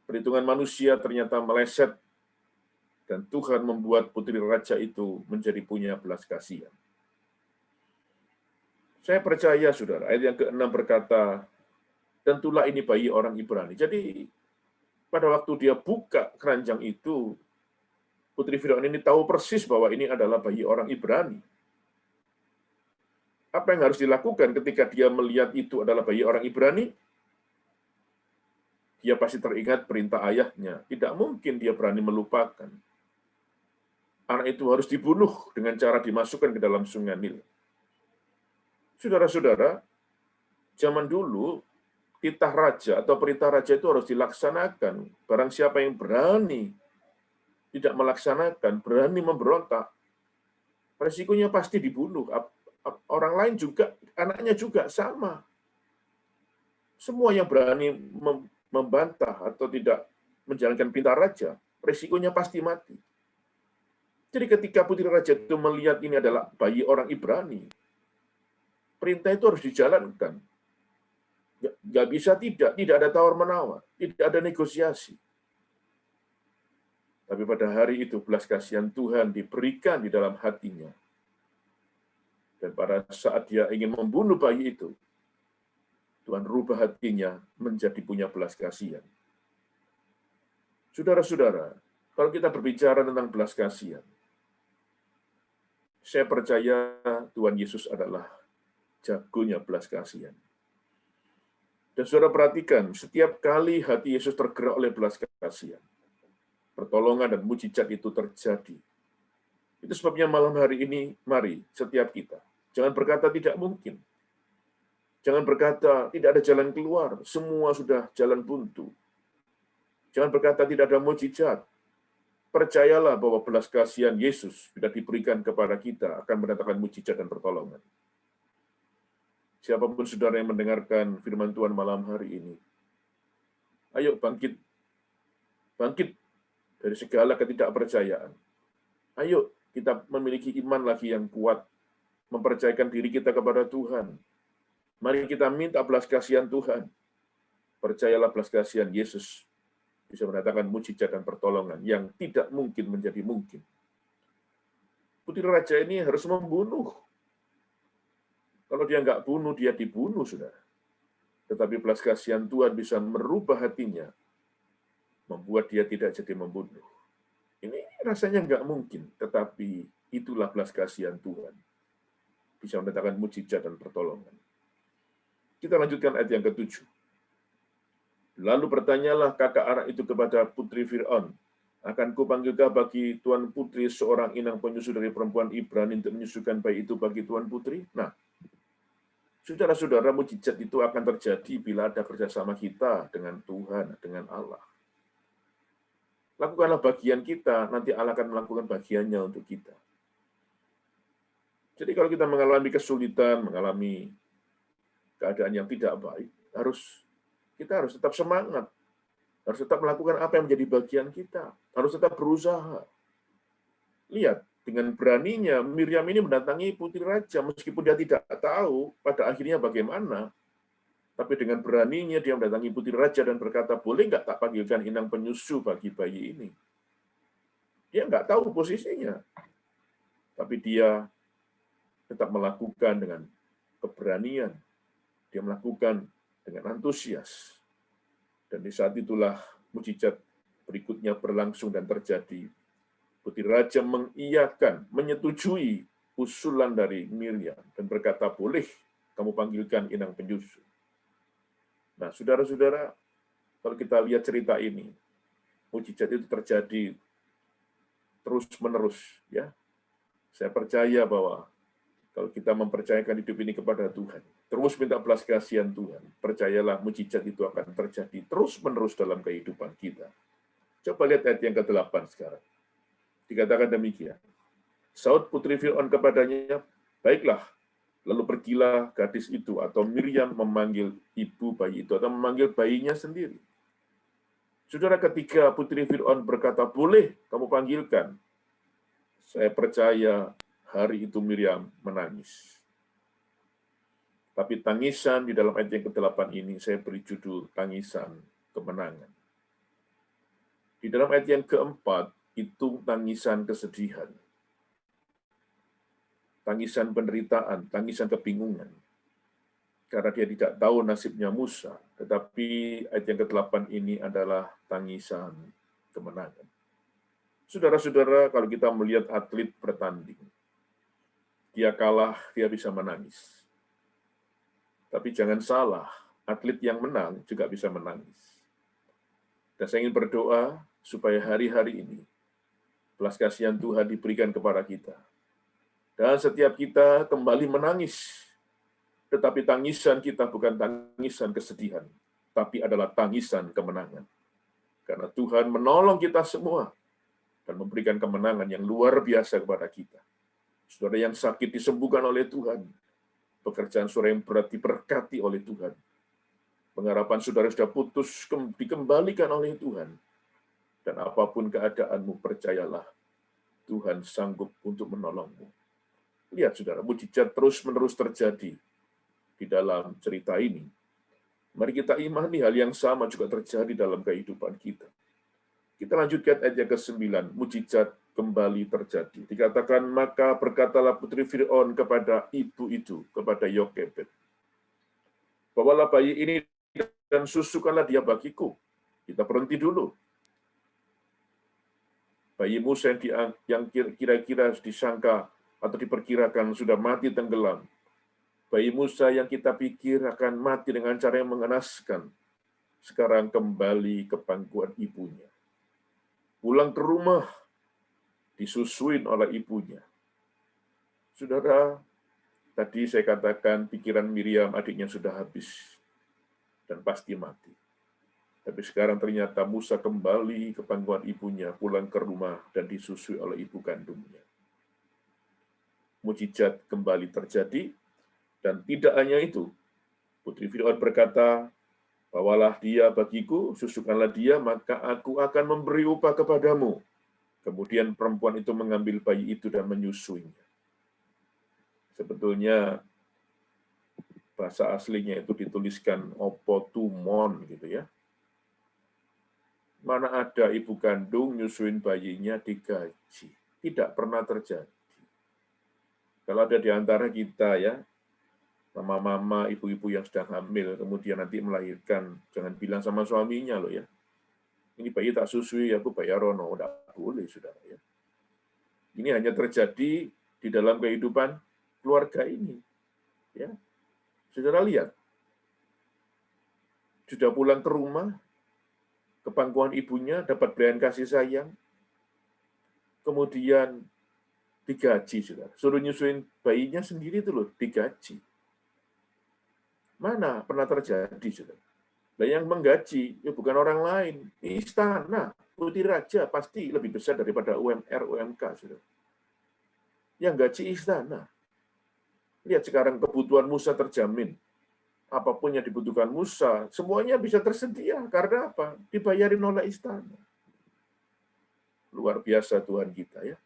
Perhitungan manusia ternyata meleset, dan Tuhan membuat putri raja itu menjadi punya belas kasihan. Saya percaya, saudara, ayat yang ke-6 berkata, tentulah ini bayi orang Ibrani. Jadi, pada waktu dia buka keranjang itu, putri Fir'aun ini tahu persis bahwa ini adalah bayi orang Ibrani. Apa yang harus dilakukan ketika dia melihat itu adalah bayi orang Ibrani? Dia pasti teringat perintah ayahnya. Tidak mungkin dia berani melupakan. Anak itu harus dibunuh dengan cara dimasukkan ke dalam Sungai Nil. Saudara-saudara, zaman dulu, titah raja atau perintah raja itu harus dilaksanakan. Barang siapa yang berani tidak melaksanakan, berani memberontak, resikonya pasti dibunuh. Orang lain juga, anaknya juga sama. Semua yang berani membantah atau tidak menjalankan perintah raja, resikonya pasti mati. Jadi ketika putri raja itu melihat ini adalah bayi orang Ibrani, perintah itu harus dijalankan. Nggak bisa tidak ada tawar-menawar, tidak ada negosiasi. Tapi pada hari itu belas kasihan Tuhan diberikan di dalam hatinya. Dan pada saat dia ingin membunuh bayi itu, Tuhan rubah hatinya menjadi punya belas kasihan. Saudara-saudara, kalau kita berbicara tentang belas kasihan, saya percaya Tuhan Yesus adalah jagonya belas kasihan. Dan saudara perhatikan, setiap kali hati Yesus tergerak oleh belas kasihan, pertolongan dan mujizat itu terjadi. Itu sebabnya malam hari ini, mari setiap kita, jangan berkata tidak mungkin. Jangan berkata tidak ada jalan keluar, semua sudah jalan buntu. Jangan berkata tidak ada mujizat. Percayalah bahwa belas kasihan Yesus sudah diberikan kepada kita akan mendatangkan mujizat dan pertolongan. Siapapun saudara yang mendengarkan firman Tuhan malam hari ini, ayo bangkit dari segala ketidakpercayaan. Ayo kita memiliki iman lagi yang kuat, mempercayakan diri kita kepada Tuhan. Mari kita minta belas kasihan Tuhan. Percayalah belas kasihan Yesus bisa mendatangkan mujizat dan pertolongan yang tidak mungkin menjadi mungkin. Putri raja ini harus membunuh. Kalau dia nggak bunuh, dia dibunuh, saudara. Tetapi belas kasihan Tuhan bisa merubah hatinya, membuat dia tidak jadi membunuh. Ini rasanya nggak mungkin, tetapi itulah belas kasihan Tuhan. Bisa mendatangkan mujizat dan pertolongan. Kita lanjutkan ayat yang ke-7. Lalu bertanyalah kakak anak itu kepada putri Fir'aun, akan kupanggilkah bagi tuan putri seorang inang penyusu dari perempuan Ibrani untuk menyusukan bayi itu bagi tuan putri? Nah, saudara-saudara, mujizat itu akan terjadi bila ada kerjasama kita dengan Tuhan, dengan Allah. Lakukanlah bagian kita, nanti Allah akan melakukan bagiannya untuk kita. Jadi kalau kita mengalami kesulitan, mengalami keadaan yang tidak baik, kita harus tetap semangat, harus tetap melakukan apa yang menjadi bagian kita, harus tetap berusaha. Lihat, dengan beraninya Miriam ini mendatangi putri raja, meskipun dia tidak tahu pada akhirnya bagaimana, tapi dengan beraninya dia mendatangi putri raja dan berkata, boleh nggak tak panggilkan inang penyusu bagi bayi ini? Dia nggak tahu posisinya, tapi dia tetap melakukan dengan keberanian. Dia melakukan dengan antusias. Dan di saat itulah mujizat berikutnya berlangsung dan terjadi. Putri raja mengiyakan, menyetujui usulan dari Miriam dan berkata, boleh kamu panggilkan inang penyusu. Nah, saudara-saudara, kalau kita lihat cerita ini, mujizat itu terjadi terus-menerus. Ya, saya percaya bahwa kalau kita mempercayakan hidup ini kepada Tuhan, terus minta belas kasihan Tuhan, percayalah mujizat itu akan terjadi terus-menerus dalam kehidupan kita. Coba lihat ayat yang ke-8 sekarang. Dikatakan demikian. Saud putri Fir'aun kepadanya, baiklah, lalu pergilah gadis itu, atau Miriam memanggil ibu bayi itu, atau memanggil bayinya sendiri. Saudara, ketika putri Fir'aun berkata, boleh kamu panggilkan, saya percaya hari itu Miriam menangis. Tapi tangisan di dalam ayat yang ke-8 ini, saya beri judul tangisan kemenangan. Di dalam ayat yang ke-4, itu tangisan kesedihan. Tangisan penderitaan, tangisan kebingungan. Karena dia tidak tahu nasibnya Musa, tetapi ayat yang ke-8 ini adalah tangisan kemenangan. Saudara-saudara, kalau kita melihat atlet bertanding, dia kalah, dia bisa menangis. Tapi jangan salah, atlet yang menang juga bisa menangis. Dan saya ingin berdoa supaya hari-hari ini belas kasihan Tuhan diberikan kepada kita. Dan setiap kita kembali menangis. Tetapi tangisan kita bukan tangisan kesedihan, tapi adalah tangisan kemenangan. Karena Tuhan menolong kita semua dan memberikan kemenangan yang luar biasa kepada kita. Saudara yang sakit disembuhkan oleh Tuhan. Pekerjaan saudara yang berat diberkati oleh Tuhan. Pengharapan saudara sudah putus dikembalikan oleh Tuhan. Dan apapun keadaanmu, percayalah, Tuhan sanggup untuk menolongmu. Lihat saudara, mujizat terus-menerus terjadi di dalam cerita ini. Mari kita imani hal yang sama juga terjadi dalam kehidupan kita. Kita lanjutkan ayat yang ke-9, mujizat kembali terjadi. Dikatakan, maka berkatalah putri Fir'aun kepada ibu itu, kepada Yokebed, bawalah bayi ini dan susukanlah dia bagiku. Kita berhenti dulu. Bayi Musa yang kira-kira disangka atau diperkirakan sudah mati tenggelam. Bayi Musa yang kita pikir akan mati dengan cara yang mengenaskan, sekarang kembali ke pangkuan ibunya. Pulang ke rumah, disusuin oleh ibunya. Saudara, tadi saya katakan pikiran Miriam adiknya sudah habis dan pasti mati. Tapi sekarang ternyata Musa kembali ke pangkuan ibunya, pulang ke rumah dan disusui oleh ibu kandungnya. Mujizat kembali terjadi, dan tidak hanya itu. Putri Fir'aun berkata, bawalah dia bagiku, susukanlah dia, maka aku akan memberi upah kepadamu. Kemudian perempuan itu mengambil bayi itu dan menyusuinya. Sebetulnya bahasa aslinya itu dituliskan opotumon gitu ya. Mana ada ibu kandung nyusuin bayinya digaji. Tidak pernah terjadi. Kalau ada di antara kita ya, mama-mama, ibu-ibu yang sedang hamil, kemudian nanti melahirkan, jangan bilang sama suaminya loh ya. Ini bayi tak susui, aku bayar rono. Tidak boleh, saudara ya. Ini hanya terjadi di dalam kehidupan keluarga ini. Ya, saudara lihat, sudah pulang ke rumah, ke pangkuan ibunya, dapat berian kasih sayang, kemudian digaji, saudara. Suruh nyusuin bayinya sendiri itu loh, digaji. Mana pernah terjadi, saudara? Dan yang menggaji, ya bukan orang lain, istana, putri raja pasti lebih besar daripada UMR, UMK, saudara. Yang gaji istana. Lihat sekarang kebutuhan Musa terjamin. Apapun yang dibutuhkan Musa, semuanya bisa tersedia. Karena apa? Dibayarin oleh istana. Luar biasa Tuhan kita ya.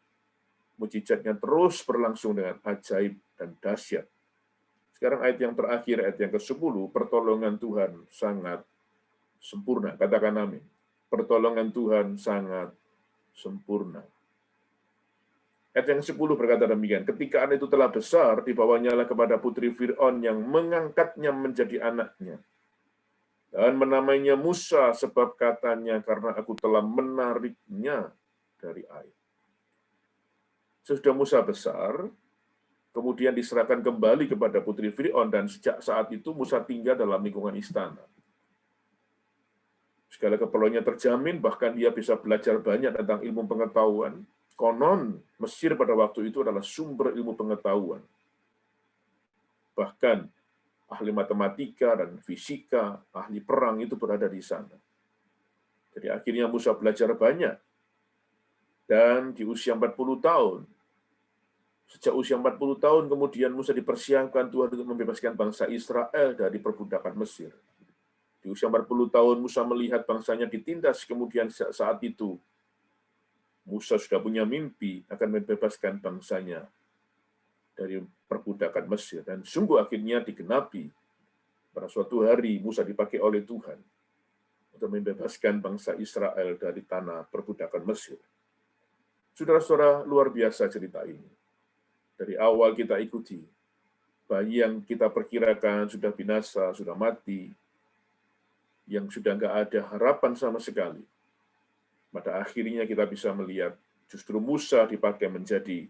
Mujizatnya terus berlangsung dengan ajaib dan dahsyat. Sekarang ayat yang terakhir, ayat yang ke-10, pertolongan Tuhan sangat sempurna. Katakan amin. Pertolongan Tuhan sangat sempurna. Ayat yang 10 berkata demikian, ketika anak itu telah besar, dibawanyalah kepada putri Fir'aun yang mengangkatnya menjadi anaknya. Dan menamainya Musa, sebab katanya, karena aku telah menariknya dari air. Sesudah Musa besar, kemudian diserahkan kembali kepada putri Fir'aun, dan sejak saat itu Musa tinggal dalam lingkungan istana. Segala keperluannya terjamin, bahkan dia bisa belajar banyak tentang ilmu pengetahuan. Konon, Mesir pada waktu itu adalah sumber ilmu pengetahuan. Bahkan, ahli matematika dan fisika, ahli perang itu berada di sana. Jadi akhirnya Musa belajar banyak. Dan di usia 40 tahun, sejak usia 40 tahun kemudian Musa dipersiapkan Tuhan untuk membebaskan bangsa Israel dari perbudakan Mesir. Di usia 40 tahun Musa melihat bangsanya ditindas, kemudian saat itu Musa sudah punya mimpi akan membebaskan bangsanya dari perbudakan Mesir. Dan sungguh akhirnya digenapi. Pada suatu hari Musa dipakai oleh Tuhan untuk membebaskan bangsa Israel dari tanah perbudakan Mesir. Saudara-saudara, luar biasa cerita ini. Dari awal kita ikuti, bayi yang kita perkirakan sudah binasa, sudah mati, yang sudah nggak ada harapan sama sekali. Pada akhirnya kita bisa melihat justru Musa dipakai menjadi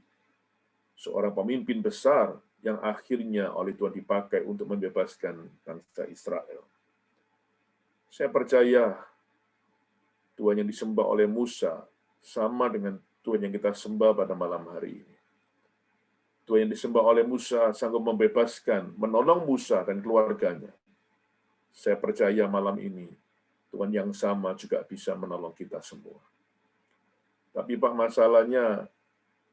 seorang pemimpin besar yang akhirnya oleh Tuhan dipakai untuk membebaskan bangsa Israel. Saya percaya Tuhan yang disembah oleh Musa sama dengan Tuhan yang kita sembah pada malam hari ini. Tuhan yang disembah oleh Musa sanggup membebaskan, menolong Musa dan keluarganya. Saya percaya malam ini Tuhan yang sama juga bisa menolong kita semua. Tapi Pak,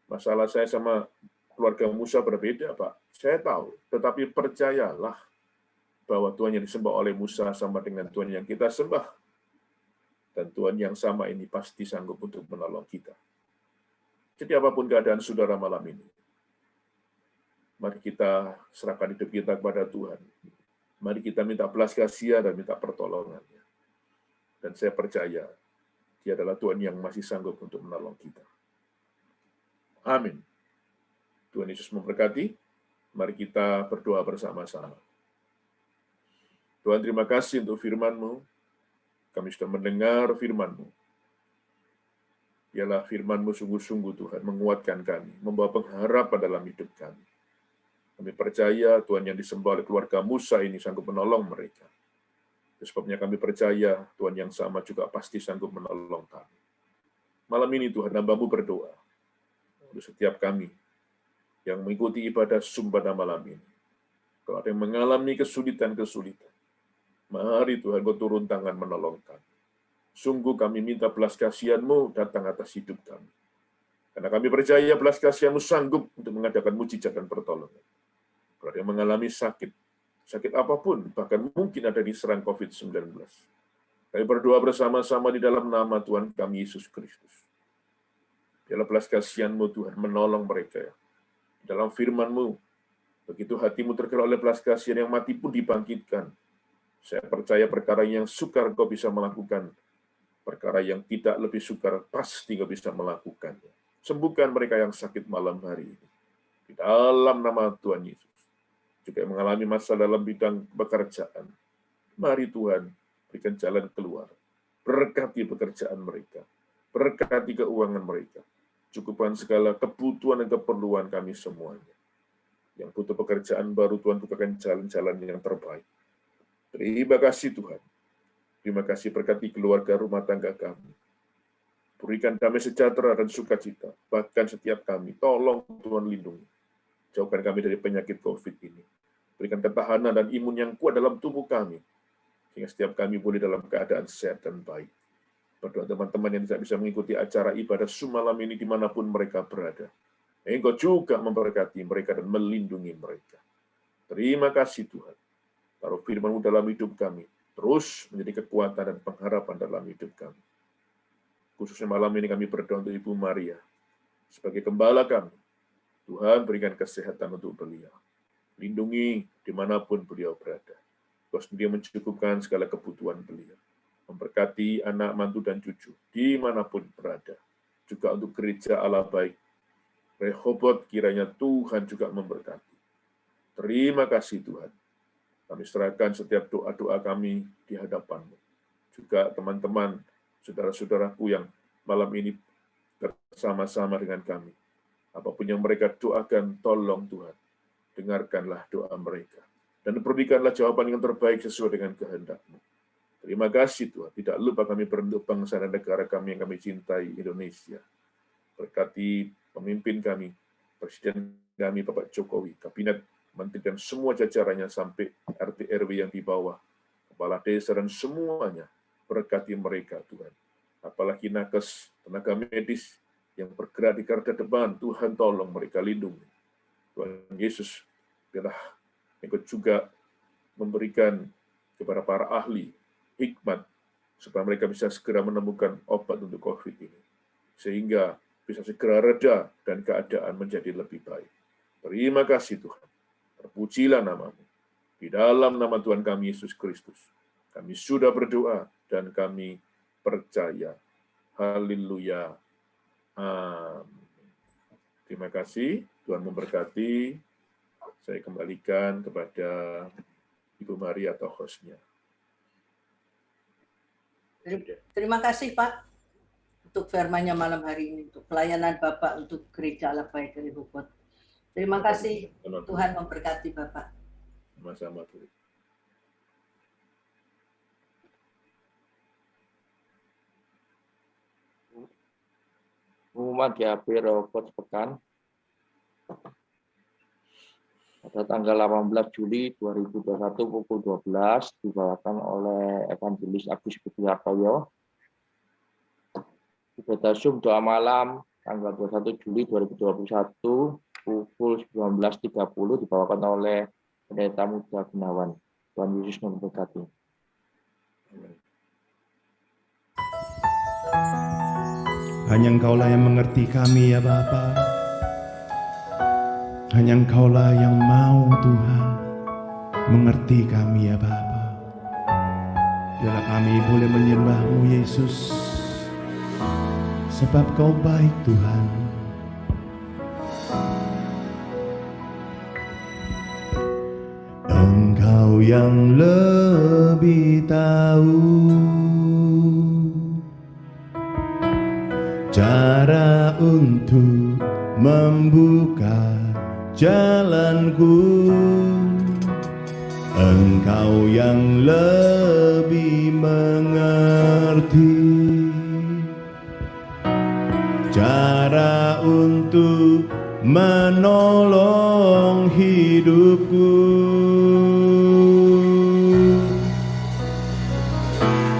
masalah saya sama keluarga Musa berbeda, Pak. Saya tahu, tetapi percayalah bahwa Tuhan yang disembah oleh Musa sama dengan Tuhan yang kita sembah. Dan Tuhan yang sama ini pasti sanggup untuk menolong kita. Jadi apapun keadaan saudara malam ini, mari kita serahkan hidup kita kepada Tuhan. Mari kita minta belas kasihan dan minta pertolongannya. Dan saya percaya, Dia adalah Tuhan yang masih sanggup untuk menolong kita. Amin. Tuhan Yesus memberkati. Mari kita berdoa bersama-sama. Tuhan, terima kasih untuk firman-Mu. Kami sudah mendengar firman-Mu. Biarlah firman-Mu sungguh-sungguh Tuhan menguatkan kami, membawa pengharapan dalam hidup kami. Kami percaya Tuhan yang disembah oleh keluarga Musa ini sanggup menolong mereka. Sebabnya kami percaya Tuhan yang sama juga pasti sanggup menolong kami. Malam ini Tuhan, hamba-Mu berdoa untuk setiap kami yang mengikuti ibadah Zoom pada malam ini. Kalau ada yang mengalami kesulitan-kesulitan, mari Tuhan Kau turun tangan menolong kami. Sungguh kami minta belas kasihan-Mu datang atas hidup kami. Karena kami percaya belas kasihan-Mu sanggup untuk mengadakan mujizat dan pertolongan. Kalau ada yang mengalami sakit apapun, bahkan mungkin ada diserang COVID-19. Kami berdoa bersama-sama di dalam nama Tuhan kami Yesus Kristus. Biarlah belas kasihan-Mu Tuhan menolong mereka. Di dalam firman-Mu, begitu hatimu tergerak oleh belas kasihan yang mati pun dibangkitkan. Saya percaya perkara yang sukar Kau bisa melakukan. Perkara yang tidak lebih sukar pasti Kau bisa melakukannya. Sembuhkan mereka yang sakit malam hari ini. Di dalam nama Tuhan Yesus. Juga yang mengalami masalah dalam bidang pekerjaan. Mari Tuhan, berikan jalan keluar. Berkati pekerjaan mereka. Berkati keuangan mereka. Cukupkan segala kebutuhan dan keperluan kami semuanya. Yang butuh pekerjaan baru, Tuhan bukakan jalan-jalan yang terbaik. Terima kasih Tuhan. Terima kasih berkati keluarga rumah tangga kami. Berikan damai sejahtera dan sukacita. Bahkan setiap kami, tolong Tuhan lindungi. Jauhkan kami dari penyakit COVID ini. Berikan ketahanan dan imun yang kuat dalam tubuh kami. Sehingga setiap kami boleh dalam keadaan sehat dan baik. Berdoa teman-teman yang tidak bisa mengikuti acara ibadah Zoom malam ini dimanapun mereka berada. Engkau juga memberkati mereka dan melindungi mereka. Terima kasih Tuhan. Taruh firman-Mu dalam hidup kami. Terus menjadi kekuatan dan pengharapan dalam hidup kami. Khususnya malam ini kami berdoa untuk Ibu Maria. Sebagai gembala kami. Tuhan berikan kesehatan untuk beliau. Lindungi dimanapun beliau berada. Kau sendiri mencukupkan segala kebutuhan beliau. Memberkati anak, mantu, dan cucu dimanapun berada. Juga untuk gereja Allah baik. Rehoboth kiranya Tuhan juga memberkati. Terima kasih Tuhan. Kami serahkan setiap doa-doa kami di hadapan-Mu. Juga teman-teman, saudara-saudaraku yang malam ini bersama-sama dengan kami. Apapun yang mereka doakan, tolong Tuhan. Dengarkanlah doa mereka. Dan berikanlah jawaban yang terbaik sesuai dengan kehendak-Mu. Terima kasih Tuhan. Tidak lupa kami berdoa bangsa dan negara kami yang kami cintai, Indonesia. Berkati pemimpin kami, Presiden kami Bapak Jokowi, Kabinet, Menteri dan semua jajarannya sampai RT RW yang di bawah, kepala desa dan semuanya. Berkati mereka Tuhan. Apalagi nakes, tenaga medis, yang bergerak di garda depan, Tuhan tolong mereka lindungi. Tuhan Yesus, biarlah Engkau juga memberikan kepada para ahli hikmat, supaya mereka bisa segera menemukan obat untuk COVID ini. Sehingga bisa segera reda dan keadaan menjadi lebih baik. Terima kasih Tuhan. Terpujilah nama-Mu. Di dalam nama Tuhan kami Yesus Kristus, kami sudah berdoa dan kami percaya. Haleluya. Amin. Terima kasih, Tuhan memberkati. Saya kembalikan kepada Ibu Maria atau hostnya. Terima kasih Pak untuk firman-Nya malam hari ini, untuk pelayanan Bapak untuk Gereja Allah Baik dari Rehoboth. Terima kasih, Tuhan memberkati Bapak. Sama-sama, Bu. Pengumuman GAP Rehoboth sepekan pada tanggal 18 Juli 2021 pukul 12 dibawakan oleh Evangelis Agus Budiartoyo. Ibadah Zoom doa malam tanggal 21 Juli 2021 pukul 19.30 dibawakan oleh Pendeta Muda Gunawan. Tuhan Yesus memberkati. Hanya Engkaulah yang mengerti kami ya Bapa. Hanya Engkaulah yang mau Tuhan mengerti kami ya Bapa. Biarlah kami boleh menyembah-Mu Yesus, sebab Kau baik Tuhan. Engkau yang lebih tahu cara untuk membuka jalanku. Engkau yang lebih mengerti cara untuk menolong hidupku.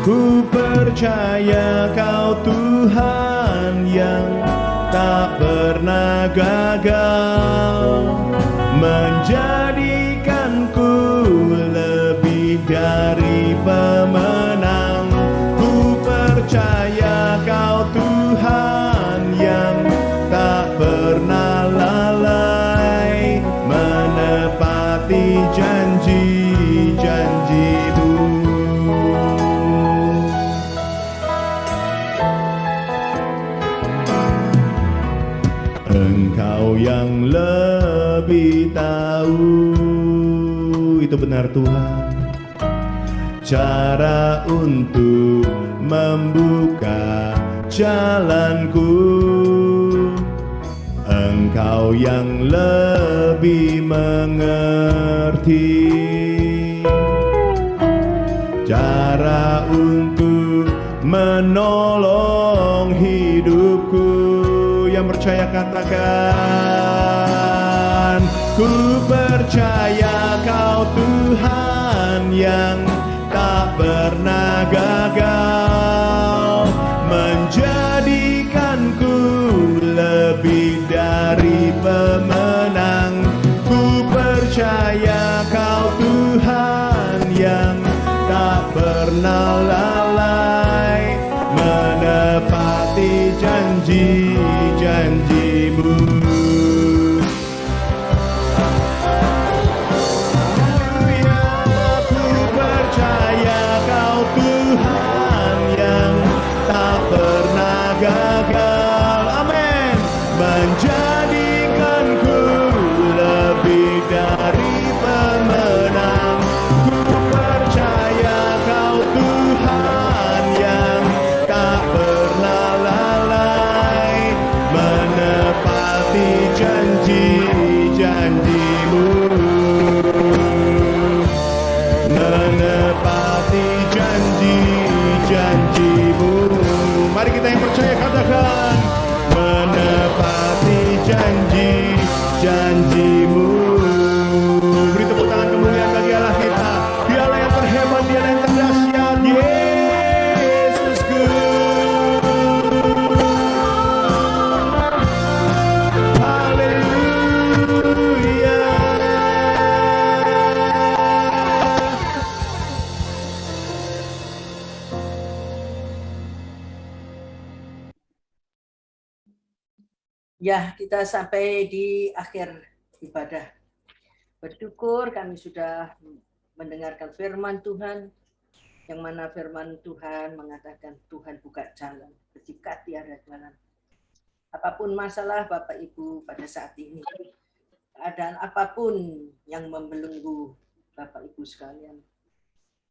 Ku percaya Kau Tuhan yang tak pernah gagal, menjadikanku lebih dari pemenang. Ku percaya Kau Tuhan yang tak pernah lalai, menepati janji-janji-Mu. Engkau yang lebih tahu, itu benar Tuhan, cara untuk membuka jalanku. Engkau yang lebih mengerti cara untuk menolong hidupku. Yang percaya katakan, ku percaya Kau Tuhan yang tak pernah gagal, menjadikanku lebih dari pemenang. Ku percaya Kau Tuhan yang tak pernah lalai, menepati janji-janji-Mu. Haleluya, ku percaya Kau Tuhan yang tak pernah gagal, amin, menjadikanku lebih dari pemenang. Ku percaya Kau Tuhan yang tak pernah lalai, menepati janji-janji-Mu, menepati janji-janji-Mu. Mari kita yang percaya katakan, menepati janji-janji-Mu. Beri tepuk tangan kemuliaan bagi Allah kita. Dialah yang terhebat, Dialah yang terdahsyat, Yesusku. Haleluya. Ya, kita sampai di akhir ibadah. Bersyukur kami sudah mendengarkan firman Tuhan, yang mana firman Tuhan mengatakan Tuhan buka jalan, ketika tiada jalan. Apapun masalah Bapak Ibu pada saat ini, keadaan apapun yang membelenggu Bapak Ibu sekalian,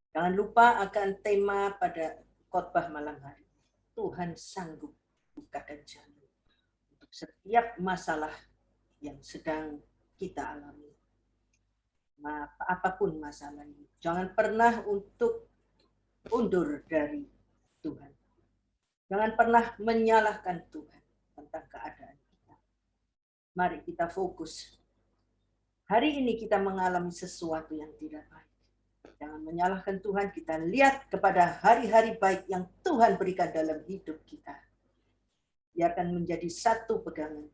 jangan lupa akan tema pada khotbah malam hari. Tuhan sanggup bukakan jalan untuk setiap masalah yang sedang kita alami. Apapun masalahnya, jangan pernah untuk undur dari Tuhan. Jangan pernah menyalahkan Tuhan tentang keadaan kita. Mari kita fokus. Hari ini kita mengalami sesuatu yang tidak baik. Jangan menyalahkan Tuhan, kita lihat kepada hari-hari baik yang Tuhan berikan dalam hidup kita. Biarkan menjadi satu pegangan.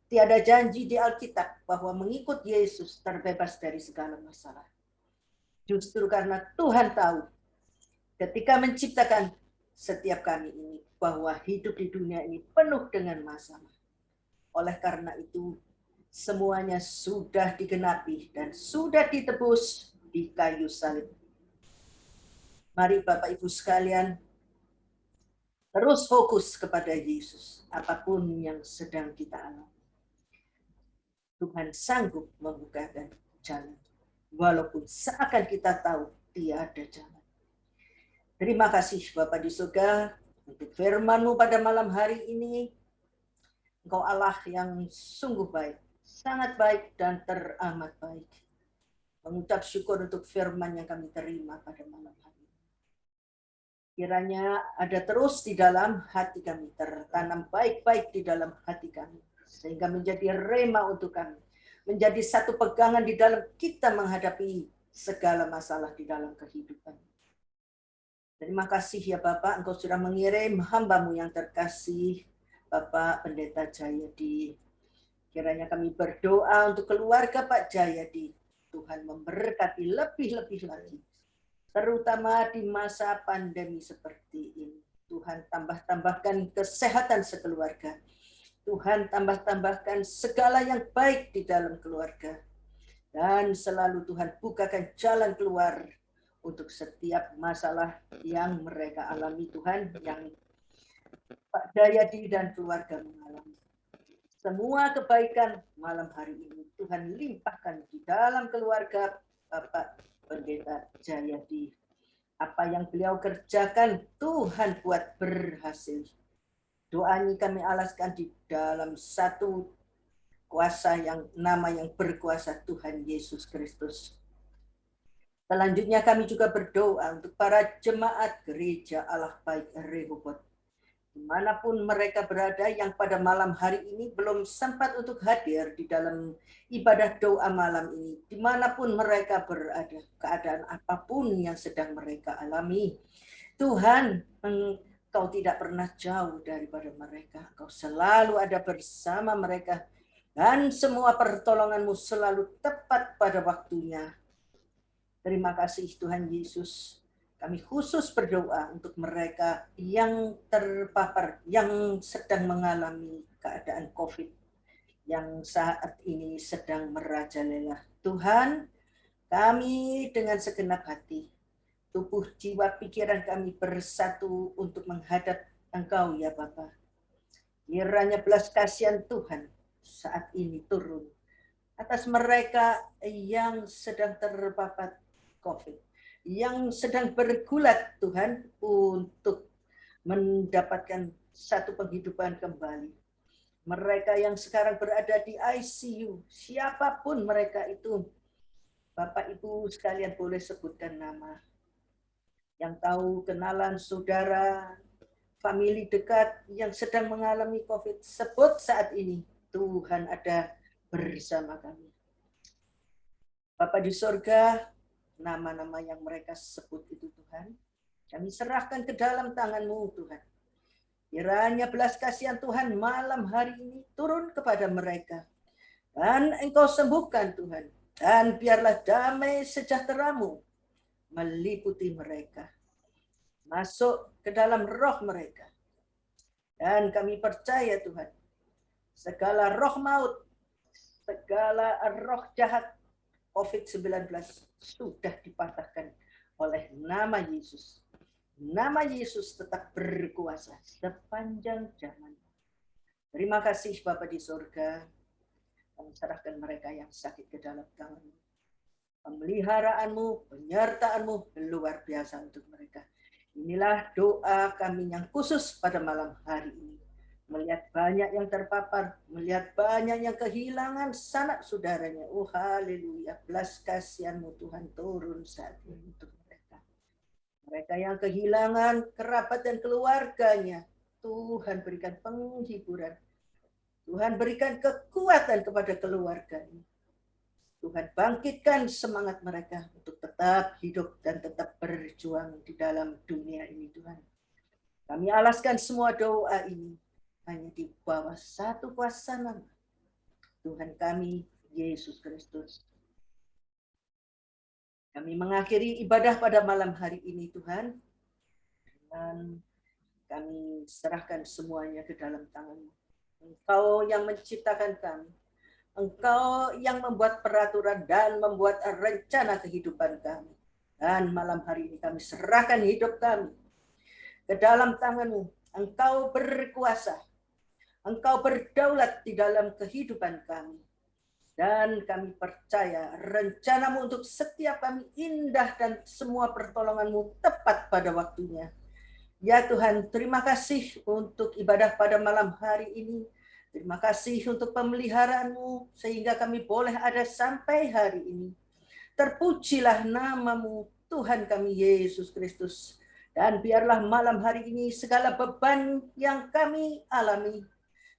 Tiada janji di Alkitab bahwa mengikut Yesus terbebas dari segala masalah. Justru karena Tuhan tahu ketika menciptakan setiap kami ini bahwa hidup di dunia ini penuh dengan masalah. Oleh karena itu, semuanya sudah digenapi dan sudah ditebus di kayu salib. Mari Bapak Ibu sekalian, terus fokus kepada Yesus, apapun yang sedang kita alami. Tuhan sanggup membukakan jalan, walaupun seakan kita tahu tiada jalan. Terima kasih Bapa di surga untuk firman-Mu pada malam hari ini. Engkau Allah yang sungguh baik, sangat baik dan teramat baik. Mengucap syukur untuk firman yang kami terima pada malam hari ini. Kiranya ada terus di dalam hati kami, tertanam baik-baik di dalam hati kami, sehingga menjadi rema untuk kami, menjadi satu pegangan di dalam kita menghadapi segala masalah di dalam kehidupan. Terima kasih ya Bapak, Engkau sudah mengirim hamba-Mu yang terkasih, Bapak Pendeta Jayadi. Kiranya kami berdoa untuk keluarga Pak Jayadi. Tuhan memberkati lebih-lebih lagi. Terutama di masa pandemi seperti ini. Tuhan tambahkan kesehatan sekeluarga. Tuhan tambahkan segala yang baik di dalam keluarga. Dan selalu Tuhan bukakan jalan keluar untuk setiap masalah yang mereka alami Tuhan, yang Pak Jayadi dan keluarga mengalami. Semua kebaikan malam hari ini Tuhan limpahkan di dalam keluarga Bapak Pendeta Jayadi. Apa yang beliau kerjakan Tuhan buat berhasil. Doa ini kami alaskan di dalam satu kuasa yang nama yang berkuasa Tuhan Yesus Kristus. Selanjutnya kami juga berdoa untuk para jemaat gereja Allah Baik Rehoboth. Dimanapun mereka berada yang pada malam hari ini belum sempat untuk hadir di dalam ibadah doa malam ini. Dimanapun mereka berada, keadaan apapun yang sedang mereka alami. Tuhan, Engkau tidak pernah jauh daripada mereka. Engkau selalu ada bersama mereka. Dan semua pertolongan-Mu selalu tepat pada waktunya. Terima kasih Tuhan Yesus. Kami khusus berdoa untuk mereka yang terpapar, yang sedang mengalami keadaan COVID, yang saat ini sedang merajalela. Tuhan, kami dengan segenap hati, tubuh, jiwa, pikiran kami bersatu untuk menghadap Engkau ya Bapa. Kiranya belas kasihan Tuhan saat ini turun atas mereka yang sedang terpapar COVID, yang sedang bergulat Tuhan untuk mendapatkan satu penghidupan kembali. Mereka yang sekarang berada di ICU, siapapun mereka itu, Bapak Ibu sekalian boleh sebutkan nama. Yang tahu, kenalan, saudara, famili dekat yang sedang mengalami COVID, sebut saat ini, Tuhan ada bersama kami. Bapa di sorga, nama-nama yang mereka sebut itu Tuhan, kami serahkan ke dalam tangan-Mu Tuhan. Kiranya belas kasihan Tuhan malam hari ini turun kepada mereka. Dan Engkau sembuhkan Tuhan. Dan biarlah damai sejahtera-Mu meliputi mereka. Masuk ke dalam roh mereka. Dan kami percaya Tuhan, segala roh maut, segala roh jahat COVID-19 sudah dipatahkan oleh nama Yesus. Nama Yesus tetap berkuasa sepanjang zaman. Terima kasih Bapa di surga. Kami serahkan mereka yang sakit ke dalam tangan-Mu. Pemeliharaanmu, penyertaan-Mu luar biasa untuk mereka. Inilah doa kami yang khusus pada malam hari ini. Melihat banyak yang terpapar, melihat banyak yang kehilangan sanak saudaranya. Oh haleluya, belas kasihan-Mu Tuhan turun saat ini untuk mereka. Mereka yang kehilangan kerabat dan keluarganya, Tuhan berikan penghiburan. Tuhan berikan kekuatan kepada keluarganya. Tuhan bangkitkan semangat mereka untuk tetap hidup dan tetap berjuang di dalam dunia ini Tuhan. Kami alaskan semua doa ini hanya di bawah satu kuasa nama Tuhan kami, Yesus Kristus. Kami mengakhiri ibadah pada malam hari ini Tuhan, dengan kami serahkan semuanya ke dalam tangan-Mu. Engkau yang menciptakan kami. Engkau yang membuat peraturan dan membuat rencana kehidupan kami. Dan malam hari ini kami serahkan hidup kami ke dalam tangan-Mu. Engkau berkuasa. Engkau berdaulat di dalam kehidupan kami. Dan kami percaya rencana-Mu untuk setiap kami indah dan semua pertolongan-Mu tepat pada waktunya. Ya Tuhan, terima kasih untuk ibadah pada malam hari ini. Terima kasih untuk pemeliharaan-Mu sehingga kami boleh ada sampai hari ini. Terpujilah nama-Mu Tuhan kami Yesus Kristus. Dan biarlah malam hari ini segala beban yang kami alami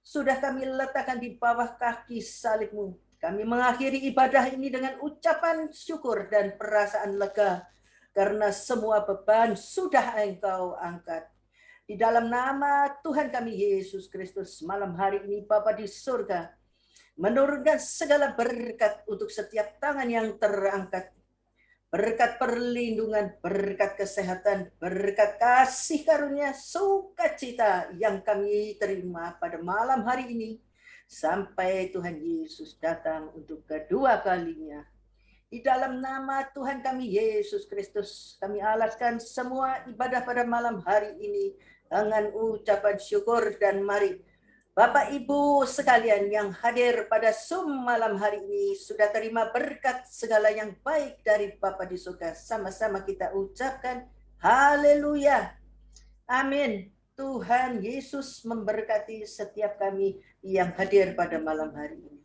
sudah kami letakkan di bawah kaki salib-Mu. Kami mengakhiri ibadah ini dengan ucapan syukur dan perasaan lega karena semua beban sudah Engkau angkat. Di dalam nama Tuhan kami Yesus Kristus, malam hari ini Bapa di surga menurunkan segala berkat untuk setiap tangan yang terangkat. Berkat perlindungan, berkat kesehatan, berkat kasih karunia, sukacita yang kami terima pada malam hari ini. Sampai Tuhan Yesus datang untuk kedua kalinya. Di dalam nama Tuhan kami Yesus Kristus, kami alaskan semua ibadah pada malam hari ini dengan ucapan syukur dan mari Bapak Ibu sekalian yang hadir pada Zoom malam hari ini sudah terima berkat segala yang baik dari Bapa di surga. Sama-sama kita ucapkan haleluya. Amin. Tuhan Yesus memberkati setiap kami yang hadir pada malam hari ini.